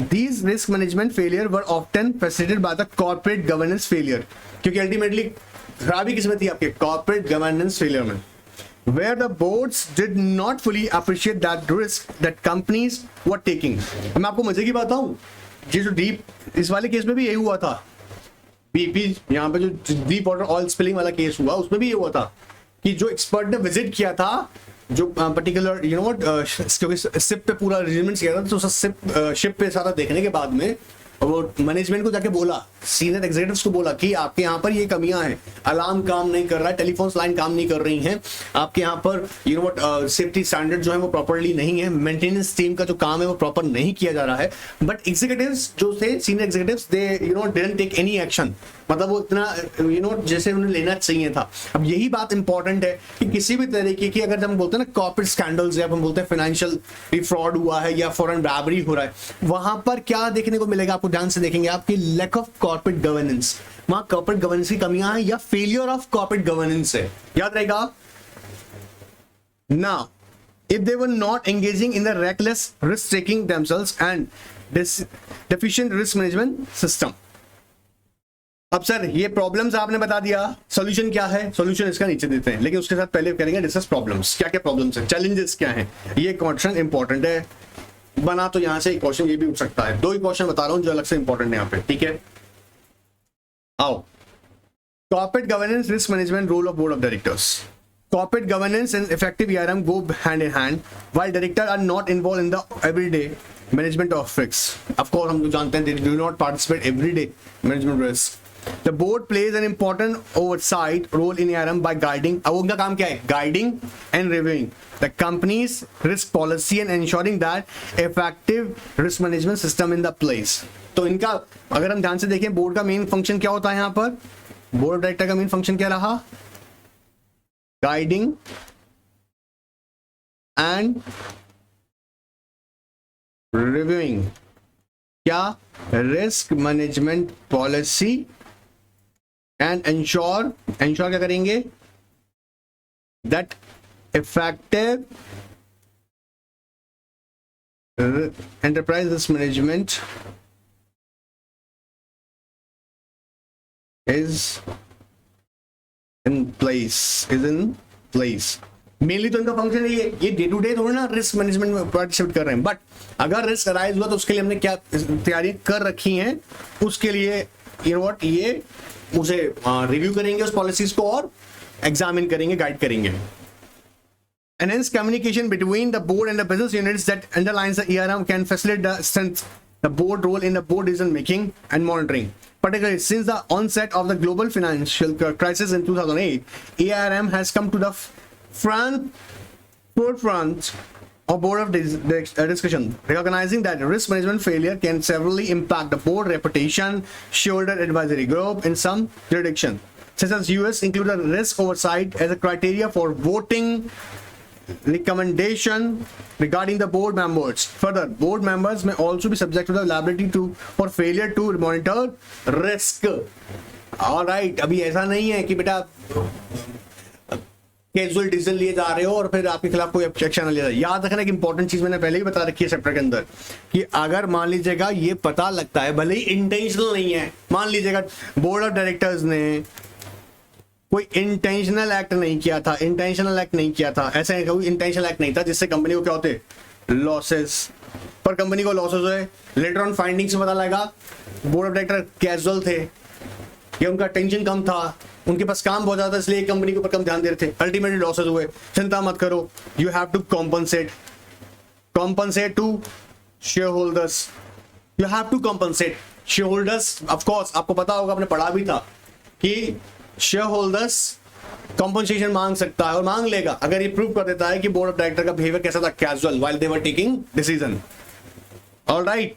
these risk management failure were often facilitated by the corporate governance failure, क्योंकि अल्टीमेटली खराबी किसमें थी, आपके कॉर्पोरेट गवर्नेंस फेलियर में, where the boards did not fully appreciate that risk that companies were taking। मैं आपको मजे की बात बताऊं, ये जो डीप इस वाले केस में भी यही हुआ था, BP यहाँ पे जो डीप वाटर ऑयल स्पिलिंग वाला केस हुआ उसमें भी ये हुआ था कि जो एक्सपर्ट ने विजिट किया था जो पर्टिकुलर यू नो व्हाट क्योंकि शिप पे पूरा अरेंजमेंट किया था, तो शिप पे सारा देखने के बाद में वो मैनेजमेंट को जाके बोला, सीनियर एग्जीक्यूटिव्स को बोला कि आपके यहाँ पर ये कमियां हैं, अलार्म काम नहीं कर रहा है, टेलीफोन लाइन काम नहीं कर रही हैं, आपके यहाँ पर you know what safety standard जो है वो प्रॉपर्ली नहीं है, मेंटेनेंस टीम का जो काम है वो प्रॉपर नहीं किया जा रहा है। बट एग्जीक्यूटिव्स जो थे, senior executives, they you know didn't take any action, मतलब वो इतना यू नो जैसे उन्हें लेना चाहिए था। अब यही बात इंपॉर्टेंट है कि किसी भी तरीके की अगर हम बोलते हैं ना कॉर्पोरेट स्कैंडल्स या हम बोलते हैं फाइनेंशियल फ्रॉड हुआ है या फॉरेन रैबरी हो रहा है, वहां पर क्या देखने को मिलेगा आपको, ध्यान से देखेंगे आपकी लैक ऑफ कॉर्पोरेट गवर्नेंस, वहां कॉर्पोरेट गवर्नेंस की कमियां हैं या फेलियर ऑफ कॉर्पोरेट गवर्नेंस है, याद रहेगा। Now if they were not engaging in the reckless risk taking themselves and deficient risk management system। अब सर ये प्रॉब्लम्स आपने बता दिया, सॉल्यूशन क्या है, सॉल्यूशन इसका नीचे देते हैं, लेकिन उसके साथ पहले करेंगे डिस्कस प्रॉब्लम्स, क्या क्या प्रॉब्लम्स है, चैलेंजेस क्या हैं, ये क्वेश्चन इंपॉर्टेंट है। बना तो यहां से क्वेश्चन ये भी उठ सकता है, दो ही क्वेश्चन बता रहा हूं जो अलग से इंपॉर्टेंट है यहाँ पे, ठीक है। आओ, corporate governance, risk management, role of board of directors. Corporate governance and effective ERM go hand in hand, while directors are not involved in the everyday management of risks. Of course, हम लोग जानते हैं they do not participate everyday management risk. The board plays an important oversight role in ERM by guiding. अब उनका काम क्या है? Guiding and reviewing the company's risk policy and ensuring that effective risk management system in the place. तो इनका अगर हम ध्यान से देखें, बोर्ड का मेन फंक्शन क्या होता है यहाँ पर? बोर्ड ऑफ डायरेक्टर का मेन फंक्शन क्या रहा? गाइडिंग एंड रिव्यूइंग क्या? Risk management policy and ensure क्या करेंगे? That effective enterprise risk management is in place। Mainly तो इनका फंक्शन ये डे टू डे थोड़ा ना रिस्क मैनेजमेंट में पार्टिसिपेट कर रहे हैं, बट अगर रिस्क अराइज हुआ तो उसके लिए हमने क्या तैयारी कर रखी हैं, उसके लिए यू नो व्हाट ये उसे रिव्यू करेंगे उस पॉलिसीज को और एग्जामिन करेंगे, गाइड करेंगे। Enhanced communication between the board and the business units that underlines the ERM can facilitate the board role in the board decision making and monitoring. Particularly since the onset of the global financial crisis in 2008, ERM has come to the forefront of board of discussion, recognizing that risk management failure can severely impact the board reputation, shareholder advisory group in some jurisdictions, such as US, include the risk oversight as a criteria for voting recommendation regarding the board members. Further, board members may also be subject to the liability for failure to monitor risk. All right, अभी ऐसा नहीं है कि बेटा casual decision लिए जा रहे हो और फिर आपके खिलाफ कोई एक्शन ना लिया जाए। याद रखना एक इंपॉर्टेंट चीज मैंने पहले ही बता रखी है चैप्टर के अंदर कि अगर मान लीजिएगा ये पता लगता है, भले ही इंटेंशनल नहीं है, मान लीजिएगा बोर्ड ऑफ डायरेक्टर्स ने कोई इंटेंशनल एक्ट नहीं किया था, ऐसा कोई इंटेंशनल एक्ट नहीं था जिससे कंपनी को क्या होते लॉसेस, पर कंपनी को लॉसेस हुए, लेटर ऑन फाइंडिंग्स में पता लगा बोर्ड ऑफ डायरेक्टर कैजुअल थे या उनका टेंशन कम था, उनके पास काम बहुत ज्यादा इसलिए कंपनी के ऊपर कम ध्यान दे रहे थे, अल्टीमेटली लॉसेस हुए। चिंता मत करो, you have to compensate to share holders, you have to compensate share holders. Of course आपको पता होगा, आपने पढ़ा भी था कि शेयर होल्डर्स कॉम्पनसेशन मांग सकता है और मांग लेगा अगर ये प्रूव कर देता है कि बोर्ड ऑफ डायरेक्टर का बिहेवियर कैसा था, casual while they were taking decision. Alright,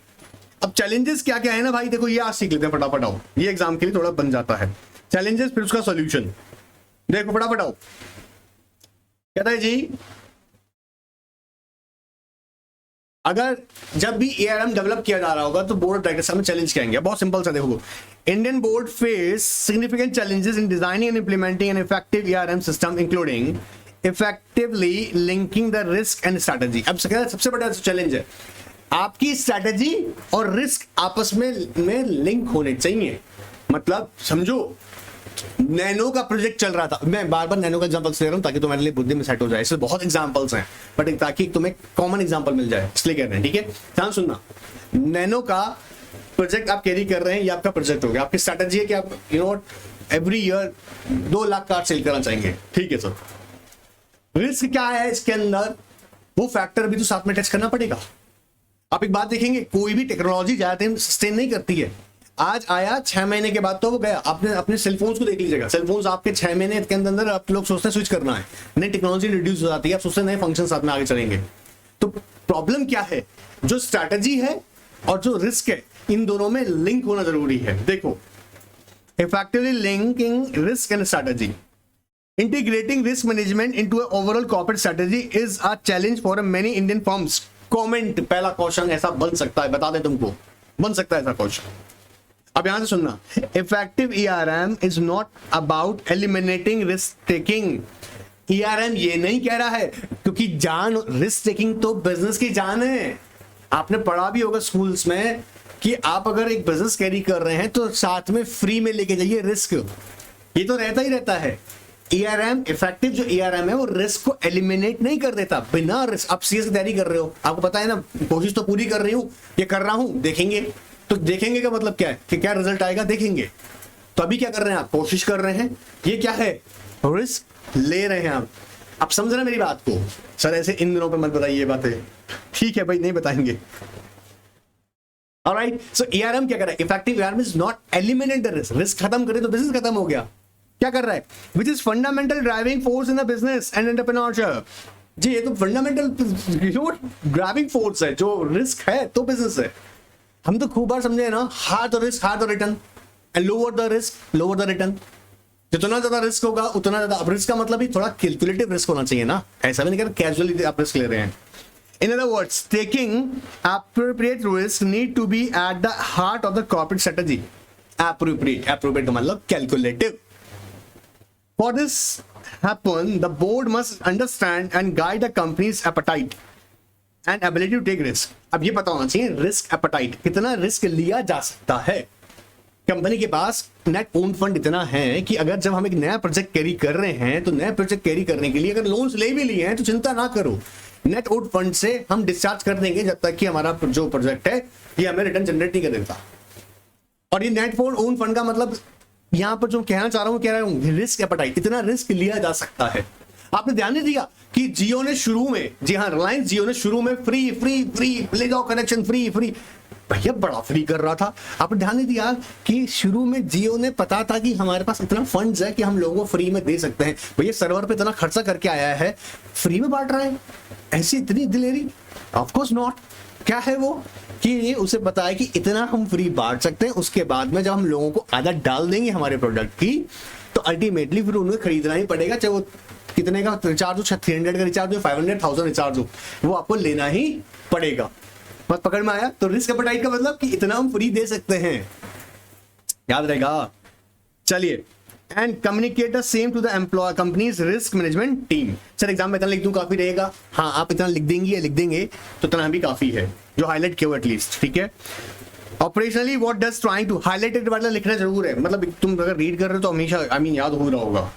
अब चैलेंजेस क्या क्या है ना भाई, देखो ये आज सीख लेते हैं फटाफट। आओ, ये एग्जाम के लिए थोड़ा बन जाता है चैलेंजेस, फिर उसका सॉल्यूशन देखो फटाफट। आओ, कहता है जी अगर जब भी एआरएम डेवलप किया जा रहा होगा तो बोर्ड ऑफ डायरेक्टर्स में चैलेंज क्या आएंगे? बहुत सिंपल सा देखो, Indian board face significant challenges in designing and implementing an effective ARM system including effectively linking the risk and strategy. अब सबसे बड़ा चैलेंज है आपकी स्ट्रेटजी और रिस्क आपस में लिंक होने चाहिए। मतलब समझो, नैनो का प्रोजेक्ट चल रहा था, मैं बार बार नैनो का एग्जांपल्स ले रहा हूं ताकि तुम्हारे लिए बुद्धि में सेट हो जाए, इससे बहुत एग्जांपल्स हैं बट ताकि तुम्हें कॉमन एग्जांपल मिल जाए इसलिए कह रहे हैं, ठीक है? ध्यान सुनना, नैनो का प्रोजेक्ट आप कैरी कर रहे हैं, ये आपका प्रोजेक्ट हो गया, आपकी स्ट्रैटेजी है कि आप every year 2 lakh car sale करना चाहेंगे, ठीक है सर। रिस्क क्या है इसके अंदर, वो फैक्टर भी तो साथ में टच करना पड़ेगा। आप एक बात देखेंगे, कोई भी टेक्नोलॉजी ज्यादा टाइम सस्टेन नहीं करती है। आज आया 6 महीने के बाद तो वो गया। आपने अपने सेलफोन्स को देख लीजिएगा, सेलफोन्स आपके 6 महीने के अंदर आप लोग सोचते हैं स्विच करना है, नई टेक्नोलॉजी रिड्यूस हो जाती है, आप सोचते हैं नए फंक्शन साथ में आगे चलेंगे। तो प्रॉब्लम क्या है, जो स्ट्रैटेजी है और जो रिस्क है, इन दोनों में लिंक होना जरूरी है। देखो, effectively linking risk and strategy, integrating risk management into an overall corporate strategy is a challenge for many Indian firms. Comment, पहला क्वेश्चन ऐसा बन सकता है, बता दें तुमको, बन सकता है ऐसा क्वेश्चन। अब यहां से सुनना, effective ERM is not about eliminating risk taking. ERM ये नहीं कह रहा है, क्योंकि जान रिस्क टेकिंग तो बिजनेस की जान है। आपने पढ़ा भी होगा स्कूल्स में कि आप अगर एक बिजनेस कैरी कर रहे हैं तो साथ में फ्री में लेके जाइए रिस्क, ये तो रहता ही रहता है। ERM, इफेक्टिव जो ERM है वो रिस्क को एलिमिनेट नहीं कर देता। बिना रिस्क, आप CS की तैयारी कर रहे हो, आपको पता है ना, कोशिश तो पूरी कर रही हूं, ये कर रहा हूं, देखेंगे। तो देखेंगे का मतलब क्या है कि क्या रिजल्ट आएगा, देखेंगे। तो अभी क्या कर रहे हैं आप, कोशिश कर रहे हैं, ये क्या है, रिस्क ले रहे हैं आप। आप समझ रहे हैं मेरी बात को? सर ऐसे इन दिनों पे मत बताइए ये बातें, ठीक है भाई, नहीं बताएंगे। ऑलराइट, सो ERM क्या कर रहा है, effective ERM is not eliminate the risk. Risk खत्म करे तो बिजनेस खत्म हो गया। क्या कर रहा है, which is fundamental driving force in the business and entrepreneurship. जी, ये तो फंडामेंटल ड्राइविंग फोर्स है, जो रिस्क है तो बिजनेस है। हम तो खूब बार समझे ना, higher the risk higher the return and lower the risk lower the return. जितना ज्यादा रिस्क होगा उतना ज्यादा, अब रिस्क का मतलब ही थोड़ा कैलकुलेटिव रिस्क होना चाहिए ना, ऐसा भी नहीं कर कैजुअली आप रिस्क ले रहे हैं। In other words, taking appropriate risk need to be at the heart of the corporate strategy. Appropriate का मतलब calculative. For this happen, the board must understand and guide the company's appetite and ability to take risk. अब ये पता होना चाहिए risk appetite, कितना risk लिया जा सकता है। कंपनी के पास नेट ओन फंड इतना है कि अगर जब हम एक नया प्रोजेक्ट कैरी कर रहे हैं तो नया प्रोजेक्ट कैरी करने के लिए अगर लोन्स ले भी लिए हैं तो चिंता ना करो, नेट ओन फंड से हम डिस्चार्ज कर देंगे जब तक कि हमारा जो प्रोजेक्ट है ये हमें रिटर्न जनरेट नहीं कर देता। और ये नेट ओन फंड का मतलब यहां पर जो कहना चाह रहा हूं, कह रहा हूं रिस्क एपेटाइट, इतना रिस्क लिया जा सकता है। आपने ध्यान नहीं दिया कि जियो ने शुरू में, जी हाँ, रिलायंस जियो ने शुरू में फ्री फ्री फ्री ले जाओ कनेक्शन, फ्री फ्री, भैया बड़ा फ्री कर रहा था। आपने ध्यान नहीं दिया कि शुरू में जियो ने पता था कि हमारे पास इतना फंड्स है कि हम लोगों को फ्री में दे सकते हैं, भैया सर्वर पे इतना खर्चा करके आया है, फ्री में बांट रहा है, ऐसी इतनी दिलेरी? Of course not. क्या है वो कि ये उसे पता है कि इतना हम फ्री बांट सकते हैं, उसके बाद में जब हम लोगों को आदत डाल देंगे हमारे प्रोडक्ट की तो अल्टीमेटली फिर उन्हें खरीदना ही पड़ेगा, चाहे वो कितने का रिचार्ज हो, 300 का रिचार्ज हो, 500,000 रिचार्ज हो, वो आपको लेना ही पड़ेगा। बस पकड़ में आया? तो रिस्क एपेटाइट का मतलब कि इतना हम फ्री दे सकते हैं, याद रहेगा। चलिए, and communicate the same to the employ companies risk management team. Sir exam में इतना लिख दूं काफी रहेगा? हाँ, आप इतना लिख देंगे तो इतना भी काफी है, जो हाईलाइट किया एटलीस्ट, ठीक है। Operationally what does trying to highlight it, मतलब लिखना जरूर है, मतलब तुम अगर रीड कर रहे हो तो हमेशा याद हो रहा होगा।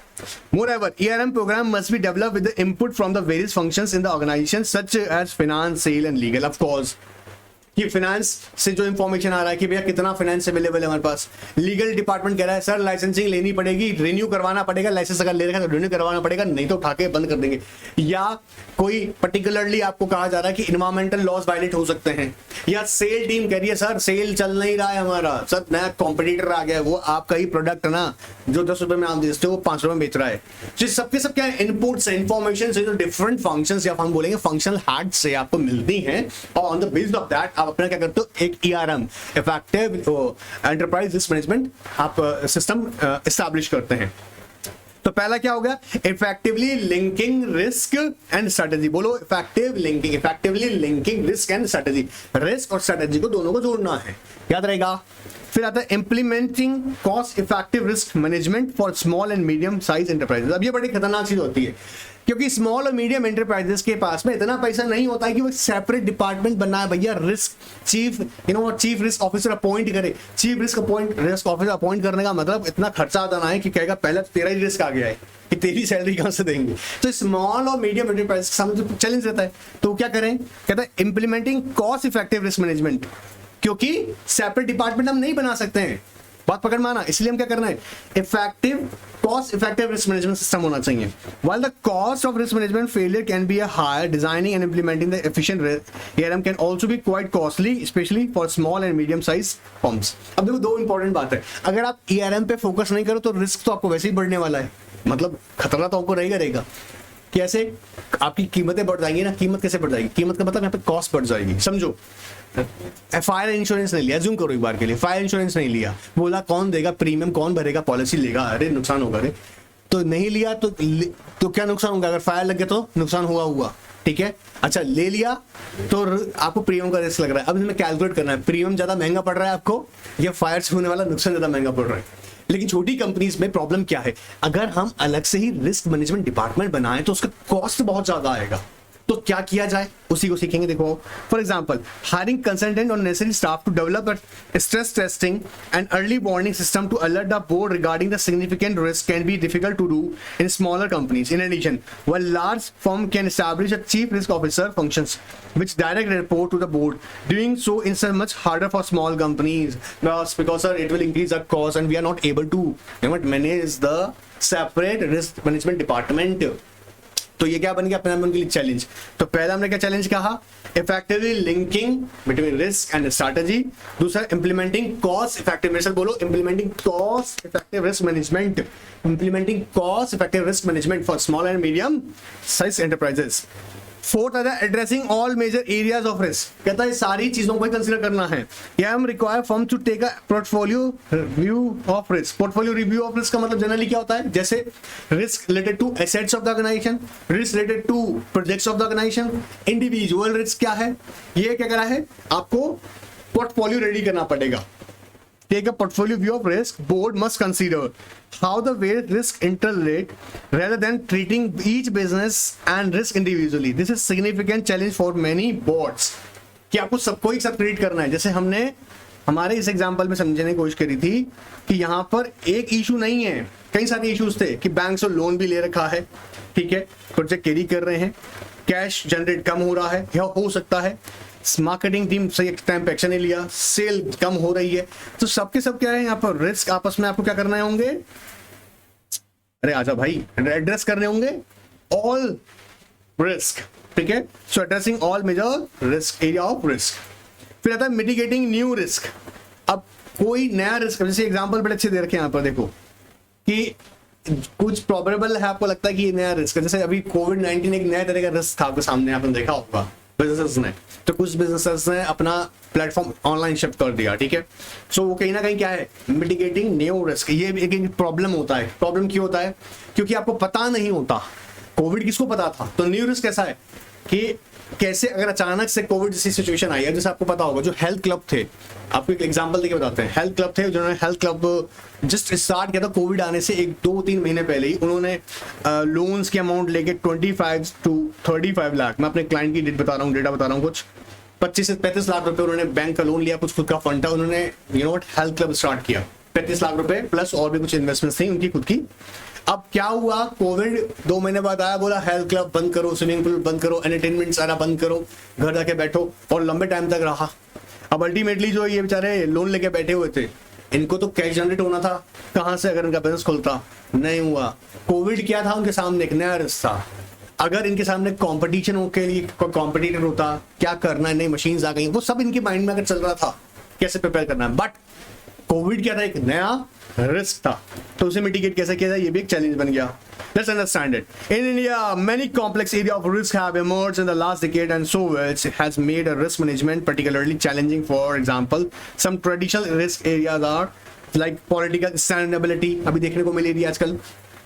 Moreover, ERM program must be developed with the input from the various functions in the organization such as finance, sale and legal. Of course, कि फाइनेंस से जो इंफॉर्मेशन आ रहा है कि भैया कितना फाइनेंस अवेलेबल है हमारे पास, लीगल डिपार्टमेंट कह रहा है सर लाइसेंसिंग लेनी पड़ेगी, रिन्यू करवाना पड़ेगा, लाइसेंस अगर ले रखा है तो रिन्यू करवाना पड़ेगा, नहीं तो उठा के बंद कर देंगे। या कोई पर्टिकुलरली आपको कहा जा रहा है कि इन्वायरमेंटल लॉज वायलेट हो सकते हैं, या सेल टीम कह रही है सर सेल चल नहीं रहा है हमारा, सर नया कॉम्पिटिटर आ गया है, वो आपका ही प्रोडक्ट है ना जो 10 रुपए में आप बेचते हो वो 5 रुपए में बेच रहा है। तो सबके सब क्या इनपुट्स इंफॉर्मेशन से जो डिफरेंट फंक्शंस या हम बोलेंगे फंक्शनल हार्ट से आपको मिलती हैं, और on the basis of that आप अपना क्या करते हो, एक ERM effective enterprise risk management आप सिस्टम एस्टैब्लिश करते हैं। तो पहला क्या हो गया, effectively linking risk and strategy. बोलो effectively linking risk and strategy, risk और स्ट्रेटेजी को दोनों को जोड़ना है, याद रहेगा। फिर आता है implementing cost effective risk management for small and medium size enterprises. अब ये बड़ी खतरनाक चीज होती है, क्योंकि स्मॉल और मीडियम एंटरप्राइजेस के पास में इतना पैसा नहीं होता है कि वो सेपरेट डिपार्टमेंट बनाए, भैया risk chief risk officer appoint करे। चीफ रिस्क ऑफिसर अपॉइंट करने का मतलब इतना खर्चा आता ना है कि कहेगा पहले तेरा ही रिस्क आ गया है कि तेरी सैलरी कहां से देंगे। तो स्मॉल और मीडियम एंटरप्राइज सामने चैलेंज रहता है, तो क्या करें, कहता है implementing cost effective risk management. क्योंकि सेपरेट डिपार्टमेंट हम नहीं बना सकते हैं, बात पकड़ में आना। इसलिए हम क्या करना है, effective cost effective risk management system होना चाहिए। While the cost of risk management failure can be a higher, designing and implementing the efficient ARM can also be quite costly, especially for small and medium sized firms। अब देखो दो important बात है, अगर आप ARM पे focus नहीं करो तो रिस्क तो आपको वैसे ही बढ़ने वाला है, मतलब खतरा तो आपको रहेगा। कैसे? आपकी कीमतें बढ़ जाएंगी ना। कीमत कैसे बढ़ जाएगी? कीमत का मतलब यहाँ पे कॉस्ट बढ़ जाएगी। समझो, फायर इंश्योरेंस नहीं लिया, जूम करो एक बार के लिए, फायर इंश्योरेंस नहीं लिया, बोला कौन देगा प्रीमियम, कौन भरेगा, पॉलिसी लेगा, अरे नुकसान होगा, अरे तो नहीं लिया तो क्या नुकसान होगा? अगर फायर लग गया तो नुकसान हुआ, ठीक है। अच्छा, ले लिया तो आपको प्रीमियम का रिस्क लग रहा है। अब इसमें कैलकुलेट करना है, प्रीमियम ज्यादा महंगा पड़ रहा है आपको या फायर से होने वाला नुकसान ज्यादा महंगा पड़ रहा है। लेकिन छोटी कंपनीज में प्रॉब्लम क्या है, अगर हम अलग से ही रिस्क मैनेजमेंट डिपार्टमेंट बनाएं तो उसका कॉस्ट बहुत ज्यादा आएगा। तो क्या किया जाए, उसी को सीखेंगे। देखो, फॉर एग्जांपल, हायरिंग कंसल्टेंट और necessary staff to develop a stress testing and early warning system to alert the board regarding the significant risk can be difficult to do in smaller companies. In addition, while large firm can establish a chief risk officer functions which direct report to the board. Doing so is much harder for small companies because it will increase our cost and we are not able to manage the separate risk management department. तो ये क्या बन गया अपने उनके लिए challenge. तो पहला हमने क्या चैलेंज कहा, effectively linking between risk and strategy. दूसरा, इंप्लीमेंटिंग कॉस्ट इफेक्टिव रिस्क, बोलो implementing cost effective risk management, implementing cost effective risk management for small and medium size enterprises. Fourth आता है addressing all major areas of risk, कहता है सारी चीजों को consider करना है। या हम require firm to take a portfolio review of risk. Portfolio review of risk का मतलब जनरली क्या होता है, जैसे risk related to assets of the organization, risk related to projects of the organization, individual risk क्या है, ये क्या करा है, आपको पोर्टफोलियो रेडी करना पड़ेगा। Take a portfolio view of risk. Board must consider how the various risks interrelate rather than treating each business and risk individually. This is significant challenge for many boards. कि आपको सबको एक साथ treat करना है। जैसे हमने हमारे इस एग्जांपल में समझने की कोशिश करी थी कि यहाँ पर एक इशू नहीं है, कई सारे इश्यूज थे कि बैंक से लोन भी ले रखा है, ठीक है, प्रोजेक्ट कैरी कर रहे हैं, कैश जनरेट कम हो रहा है या हो सकता है, मार्केटिंग टीम सही टाइम पे एक्शन नहीं लिया, सेल कम हो रही है। तो सबके सब क्या है यहाँ पर रिस्क आपस में आपको क्या करना होंगे, अरे आजा भाई, एड्रेस करने होंगे ऑल रिस्क, ठीक है। So addressing all major risk area of risk. फिर आता है मिटिगेटिंग न्यू रिस्क। अब कोई नया रिस्क, जैसे एग्जांपल बड़े अच्छे दे रखे हैं यहाँ पर, देखो कि कुछ प्रोबेबल है, आपको लगता है कि ये नया रिस्क है, जैसे अभी कोविड-19 एक नया तरह का रिस्क था, आपके सामने आपने देखा होगा बिजनेसेस ने, तो कुछ बिजनेसेस ने अपना प्लेटफॉर्म ऑनलाइन शिफ्ट कर दिया, ठीक है। सो वो कहीं ना कहीं क्या है, मिटिगेटिंग न्यू रिस्क। ये एक प्रॉब्लम होता है। प्रॉब्लम क्यों होता है, क्योंकि आपको पता नहीं होता। कोविड किसको पता था, तो न्यू रिस्क कैसा है कि कैसे अगर अचानक से कोविड जैसी सिचुएशन आई है, जैसे आपको पता होगा जो हेल्थ क्लब थे, आपको एक एग्जांपल देके बताते हैं। हेल्थ क्लब थे, जिन्होंने हेल्थ क्लब जस्ट स्टार्ट किया था कोविड आने से 1-2-3 महीने पहले ही, उन्होंने लोन्स की अमाउंट लेके 25 to 35 लाख, मैं अपने क्लाइंट की डेटा बता रहा हूँ कुछ 25 से 35 लाख रुपए उन्होंने बैंक का लोन लिया, कुछ खुद का फंड था, उन्होंने हेल्थ क्लब स्टार्ट किया। 35 लाख रुपए प्लस और भी कुछ इन्वेस्टमेंट्स थी उनकी खुद की। अब क्या हुआ, कोविड 2 महीने बाद आया, बोला हेल्थ क्लब बंद करो, स्विमिंग पूल बंद करो, एंटरटेनमेंट सारा बंद करो, घर जाके बैठो, और लंबे टाइम तक रहा। अब अल्टीमेटली जो ये बेचारे लोन लेके बैठे हुए थे, इनको तो कैश जनरेट होना था कहां से, अगर इनका बिजनेस खुलता नहीं हुआ। कोविड क्या था उनके सामने, एक नया रिस्क था। अगर इनके सामने कंपटीशन के लिए कोई कॉम्पिटिटर होता, क्या करना है, नई मशीन्स आ गई, वो सब इनके माइंड में अगर चल रहा था कैसे प्रिपेयर करना है। बट कोविड क्या था, एक नया रिस्क था, तो उसे मिटिगेट कैसे किया जाए, ये भी एक चैलेंज बन गया। Let's understand it. In India, many complex areas of risk have emerged in the last decade, and so it has made a risk management particularly challenging. For example, some traditional risk areas are like political instability. अभी देखने को मिल रही है आजकल.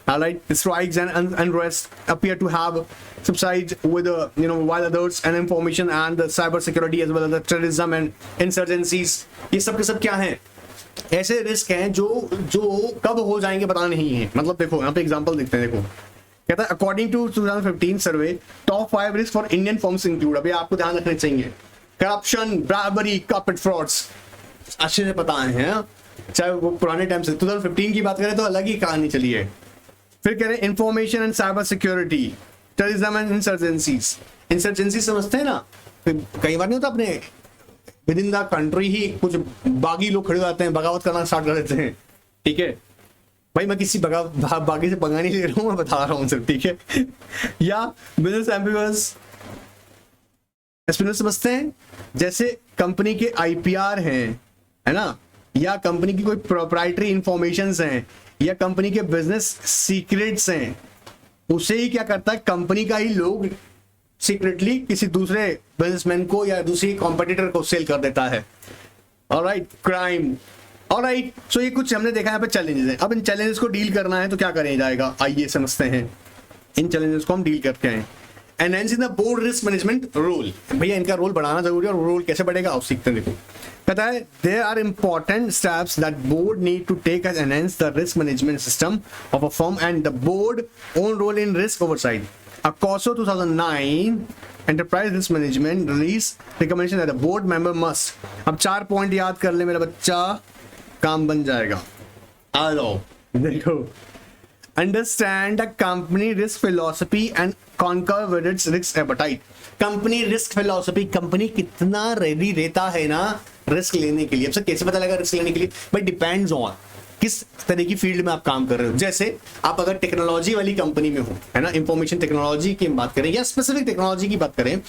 Alright, strikes and unrest appear to have subsided with while others and information and the cyber security as well as the terrorism and insurgencies. ये सब के सब क्या हैं? ऐसे रिस्क हैं जो कब हो जाएंगे पता नहीं है। मतलब देखो यहाँ पे एग्जांपल देखते हैं। देखो कहता है according to 2015 survey, top 5 risk for Indian firms include. अभी आपको ध्यान रखने चाहिए, करप्शन, ब्राबरी, कॉर्पोरेट फ्रॉड्स, अच्छे से पता है, चाहे वो पुराने टाइम से 2015 की बात करें तो अलग ही कहानी चली है। फिर कह रहे हैं information and cyber security, terrorism and insurgencies. Insurgency समझते हैं ना, कई बार नहीं होता अपने विद इन द कंट्री ही कुछ बागी लोग खड़े हो जाते हैं, बगावत करना स्टार्ट कर देते हैं, ठीक है भाई। मैं किसी बागी से पंगा नहीं ले रहा हूँ, मैं बता रहा हूँ सिर्फ, ठीक है। या बिजनेस एम्बिगस समझते हैं, जैसे कंपनी के आईपीआर हैं, है ना, या कंपनी की कोई प्रोप्राइटरी इंफॉर्मेशन हैं, या कंपनी के बिजनेस सीक्रेट्स हैं, उसे ही क्या करता है, कंपनी का ही लोग सीक्रेटली किसी दूसरे बिजनेसमैन को या दूसरी कॉम्पिटिटर को सेल कर देता है। Alright, crime. ऑलराइट, सो ये कुछ हमने देखा यहाँ पे चैलेंजेस हैं। अब इन चैलेंजेस को डील करना है तो क्या करें जाएगा, आइए समझते हैं इन चैलेंजेस को हम डील करते हैं। Enhancing the board risk management role, भैया इनका रोल बढ़ाना जरूरी है, और रोल कैसे बढ़ेगा आप सीखते हैं। देखो कहता है there are important steps that board need to take as enhance the risk management system of a firm and the board own role in risk oversight. ACOSO 2009 enterprise risk management release recommendation that the board member must. अब 4 point याद कर ले मेरा बच्चा, काम बन जाएगा। आ जाओ देखो, understand the company risk philosophy and conquer with its risk appetite. Company risk philosophy, company कितना रेडी रहता है ना रिस्क लेने के लिए। अब सर कैसे पता लगा रिस्क लेने के लिए, बट डिपेंड्स ऑन किस तरह की फील्ड में आप काम कर रहे हो। जैसे आप अगर टेक्नोलॉजी वाली कंपनी में हो, है ना, इंफॉर्मेशन टेक्नोलॉजी की बात करें या स्पेसिफिक टेक्नोलॉजी की बात करें,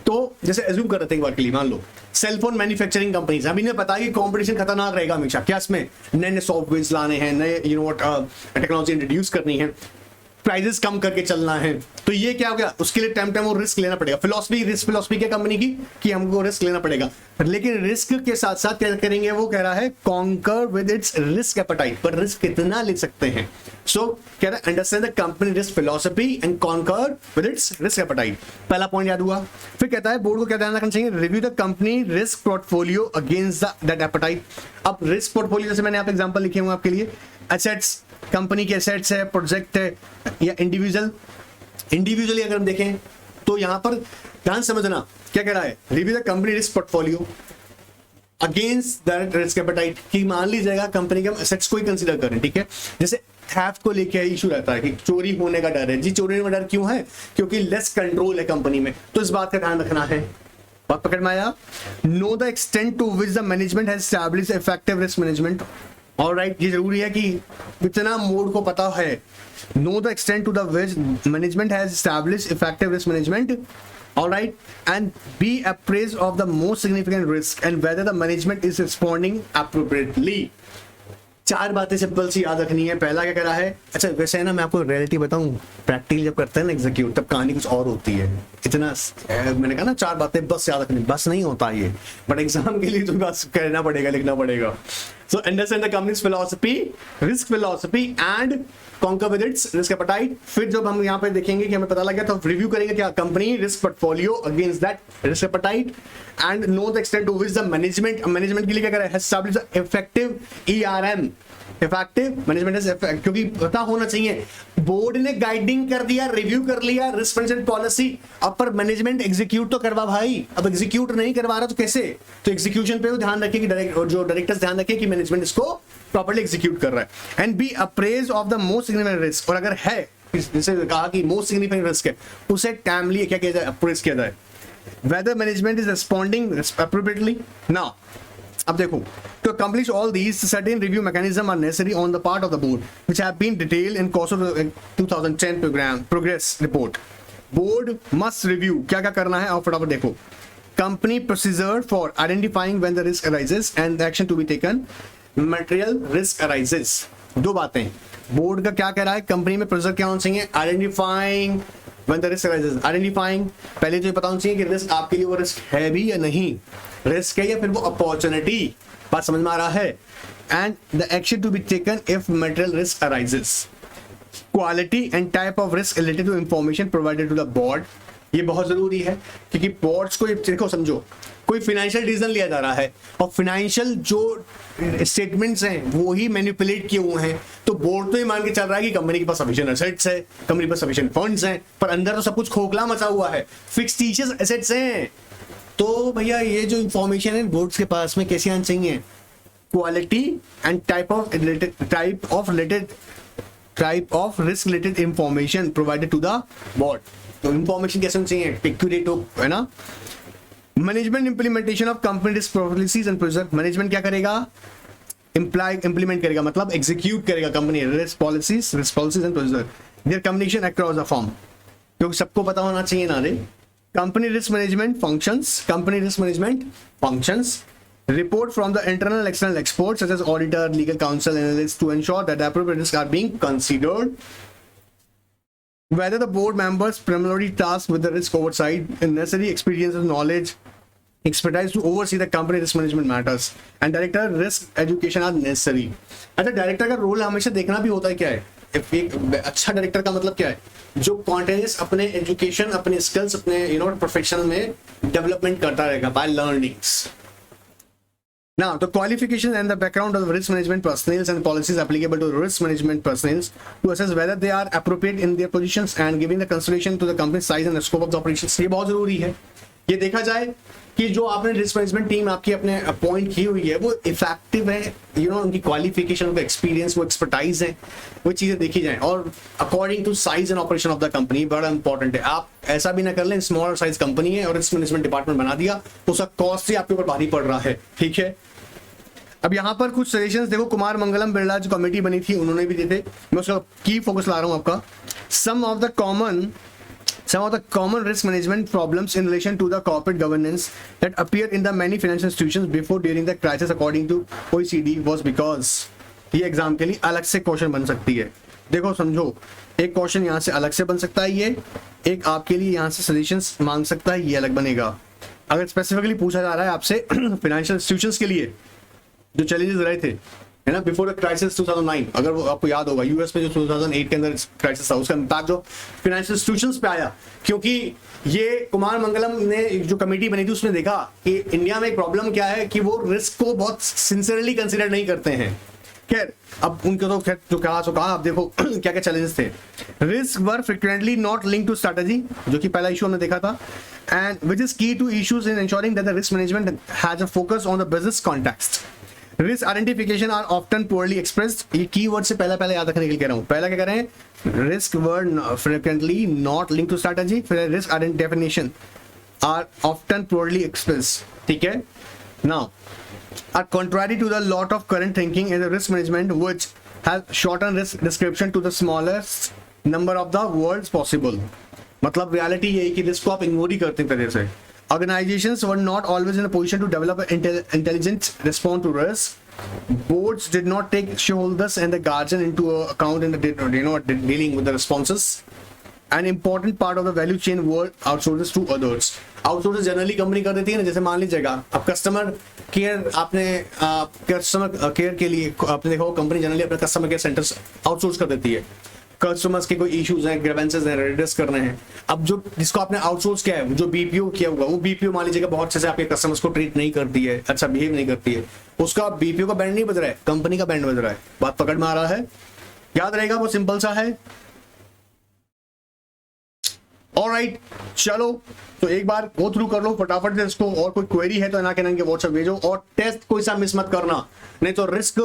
तो जैसे एज्यूम कर रहे थे एक बार के लिए, मान लो सेलफोन मैन्युफैक्चरिंग कंपनीज, अभी इन्हें पता है कि कंपटीशन खतरनाक रहेगा हमेशा, क्या इसमें नए नए सॉफ्टवेयर लाने हैं, नए टेक्नोलॉजी इंट्रोड्यूस करनी है, प्राइजेस कम करके चलना है, तो ये क्या हो गया, उसके लिए टाइम वो रिस्क लेना पड़ेगा। रिस्क फिलॉसफी क्या कंपनी की कि हमको रिस्क लेना पड़ेगा, लेकिन रिस्क के साथ साथ क्या करेंगे, वो कह रहा है conquer with its risk appetite, पर रिस्क कितना ले सकते हैं। सो कह रहा है understand the company risk philosophy and conquer with its risk appetite. पहला पॉइंट याद हुआ। फिर कहता है बोर्ड को क्या ध्यान रखना चाहिए, review the company risk portfolio against that appetite. अब रिस्क पोर्टफोलियो जैसे मैंने आप एग्जांपल लिखे हुए आपके लिए, एसेट्स, कंपनी के एसेट्स है, प्रोजेक्ट है, या इंडिविजुअली अगर हम देखें तो यहां पर ध्यान समझना क्या कह रहा है, review the company risk portfolio against that risk apatite, कि मान लीजिएगा कंपनी के एसेट्स को ही कंसीडर करें, ठीक है। जैसे थेफ्ट को लेके इशू रहता है कि चोरी होने का डर है जी, चोरी होने का डर क्यों है, क्योंकि लेस कंट्रोल है कंपनी में, तो इस बात का ध्यान रखना है। बात पकड़ में आया। Know the extent to which the management has established effective risk management. Alright, ये जरूरी है कि कितना मोड को पता है। Know the extent to the which management has established effective risk management, alright, and be appraised of the most significant risk and whether the management is responding appropriately. 4 बातें सिंपल सी याद रखनी है। पहला क्या करा है, अच्छा वैसे है ना, मैं आपको रियलिटी बताऊं, प्रैक्टिकली जब करते हैं ना एग्जीक्यूट, तब कहानी कुछ और होती है। इतना मैंने कहा ना 4 बातें बस याद रखनी, बस नहीं होता ये, बट एग्जाम के लिए तो बस करना पड़ेगा, लिखना पड़ेगा। So understand the companies philosophy, risk philosophy and conquer with its risk appetite. फिर जब हम यहाँ पे देखेंगे कि हमें पता लग गया, तो रिव्यू करेंगे क्या, company risk portfolio against that risk appetite and know the extent to which the management के लिए क्या करें, establish effective ERM, effective management, क्योंकि पता होना चाहिए बोर्ड ने गाइडिंग कर दिया, रिव्यू कर लिया रिस्क मैनेजमेंट पॉलिसी, अब पर मैनेजमेंट एग्जीक्यूट तो करवा भाई। अब एग्जीक्यूट नहीं करवा रहा तो कैसे, तो एग्जीक्यूशन पे ध्यान रखिए कि जो डायरेक्टर्स ध्यान रखिए कि मैनेजमेंट इसको प्रॉपर्ली एग्जीक्यूट कर रहा है। And be appraise of the most significant risk, और अगर है जैसे कहा कि मोस्ट सिग्निफिकेंट रिस्क है, उसे टाइमली क्या किया जाए, अप्रेज किया जाए। Whether management is responding appropriately. Now अब देखो, to accomplish all these, certain review mechanisms are necessary on the part of the board, which have been detailed in course of the 2010 progress report. Board must review, क्या क्या करना है, और फटाफट देखो, company procedure for identifying when the risk arises and the action to be taken, material risk arises। 2 बातें, board का क्या कह रहा है, कंपनी में प्रोसीजर क्या होना चाहिए, identifying when the risk arises, identifying, पहले तो ये पता होना चाहिए कि रिस्क आपके लिए वो रिस्क है भी या नहीं, रिस्क है या फिर वो अपॉर्चुनिटी, बात समझ में आ रहा है। And the action to be taken if material risk arises, quality and type of risk related to information provided to the board, ये बहुत जरूरी है क्योंकि बोर्ड्स को देखो, समझो कोई फाइनेंशियल डिसीजन लिया जा रहा है और फाइनेंशियल जो स्टेटमेंट्स हैं वो ही मैनिपुलेट किए हुए हैं, तो बोर्ड तो ये मान के चल रहा है कि कंपनी के पास सफिशिएंट एसेट्स है, कंपनी के पास सफिशिएंट फंड्स हैं, पर अंदर तो सब कुछ खोखला मचा हुआ है, फिक्स्ड एसेट्स हैं। तो भैया ये जो इंफॉर्मेशन है बोर्ड्स के पास में कैसे आनी चाहिए, quality and type of risk related information provided to the board. तो इंफॉर्मेशन कैसे होनी चाहिए, एक्यूरेट हो, है ना, management implementation of company risk policies and procedure, management क्या करेगा, इंप्लीमेंट करेगा, मतलब एग्जीक्यूट करेगा company risk policies and procedure, their communication across the firm, क्योंकि सबको पता होना चाहिए ना रे। Company risk management functions report from the internal and external experts such as auditor, legal counsel, analysts to ensure that the appropriate risks are being considered. Whether the board members primarily tasked with the risk oversight and necessary experience and knowledge, expertise to oversee the company risk management matters and director risk education are necessary. अच्छा, director का role हमेशा देखना भी होता है क्या है, एक अच्छा डायरेक्टर का मतलब क्या है, जो कॉन्टिन्यूस अपने एजुकेशन, अपने स्किल्स, अपने प्रोफेशन में डेवलपमेंट करता रहेगा by learnings. Now, the qualification and the background of the risk management personnel and policies applicable to risk management personnel to assess whether they are appropriate in their positions and giving the consideration to the company's size and the scope of the operations. ये बहुत जरूरी है. ये देखा जाए कि जो आपने रिस्क मैनेजमेंट टीम आपकी अपने अपॉइंट की हुई है वो इफेक्टिव है, उनकी क्वालिफिकेशन, उनका एक्सपीरियंस, वो एक्सपर्टाइज है, वो चीजें देखी जाए. और according to size and operation of the company बड़ा इंपॉर्टेंट है. आप ऐसा भी ना कर लें स्मॉलर साइज कंपनी है और रिस्क मैनेजमेंट डिपार्टमेंट बना दिया तो उसका कॉस्ट ही आपके ऊपर भारी पड़ रहा है. ठीक है, अब यहाँ पर कुछ सजेशंस देखो, कुमार मंगलम बिरला जो कमेटी बनी थी उन्होंने भी दिए थे, मैं उसका की फोकस ला रहा हूँ आपका. Some of the common risk management problems in relation to the corporate governance that appear in the many financial institutions before during the crisis according to OECD was because. ये एग्जाम के लिए अलग से question बन सकती है. देखो समझो, एक क्वेश्चन यहाँ से अलग से बन सकता है, ये एक आपके लिए यहाँ से सजेशंस मांग सकता है, ये अलग बनेगा. अगर स्पेसिफिकली पूछा जा रहा है आपसे फाइनेंशियल इंस्टीट्यूशंस के लिए जो चैलेंजेस रहे थे, है ना, बिफोर द क्राइसिस 2009, अगर वो आपको याद होगा यूएस में जो 2008 के अंदर क्राइसिस था उसका इंपैक्ट जो फाइनेंशियल इंस्टीट्यूशंस पे आया, क्योंकि ये कुमार मंगलम ने जो कमेटी बनी थी उसने देखा कि इंडिया में एक प्रॉब्लम क्या है कि वो रिस्क को बहुत सिंसियरली कंसिडर नहीं करते हैं. खैर, अब उनको तो खैर जो कहा सो कहा. अब देखो क्या क्या चैलेंजेस थे. Risk were frequently not link to strategy, जो कि पहला इशू हमने देखा था, and which is key to issues in ensuring that the risk management has a focus on the business context. Risk identification are often poorly expressed. ये keyword से पहले याद रखने के लिए कह रहा हूं. पहला क्या कह रहे हैं, risk word frequently not link to strategy, फिर risk identification are often poorly expressed. ठीक है, now are contrary to the lot of current thinking in the risk management which has shortened risk description to the smallest number of the words possible. मतलब reality ये है कि risk को आप ignore ही करते हैं तरह से. Organizations were not always in a position to develop an intelligent response to risk. Boards did not take shareholders and the guardian into account in the dealing with the responses. An important part of the value chain were outsources to others. Outsources generally company कर देती है ना, जैसे मान लीजिएगा अब customer care, आपने customer care के लिए आपने देखा कंपनी जनरली अपने कस्टमर केयर सेंटर्स आउटसोर्स कर देती है. कस्टमर्स के कोई इश्यूज हैं, ग्रीवेंसेस हैं, रेडिस करने हैं. अब जो जिसको आपने आउटसोर्स किया है, जो बीपीओ किया हुआ, वो बीपीओ मान लीजिएगा बहुत अच्छे से आपके कस्टमर्स को ट्रीट नहीं करती है, अच्छा बिहेव नहीं करती है, उसका बीपीओ का बैंड नहीं बज रहा है, कंपनी का बैंड बज रहा है. बात पकड़ में आ रहा है, याद रहेगा, वो सिंपल सा है. ऑलराइट, चलो तो एक बार गो थ्रू कर लो फटाफट से इसको, और कोई क्वेरी है तो ना कहना कि व्हाट्सएप भेजो, और टेस्ट कोई सा मिस मत करना, नहीं तो रिस्क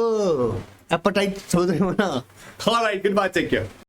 एपेटाइट समझ रहे हो ना. Alright, good bye, take care.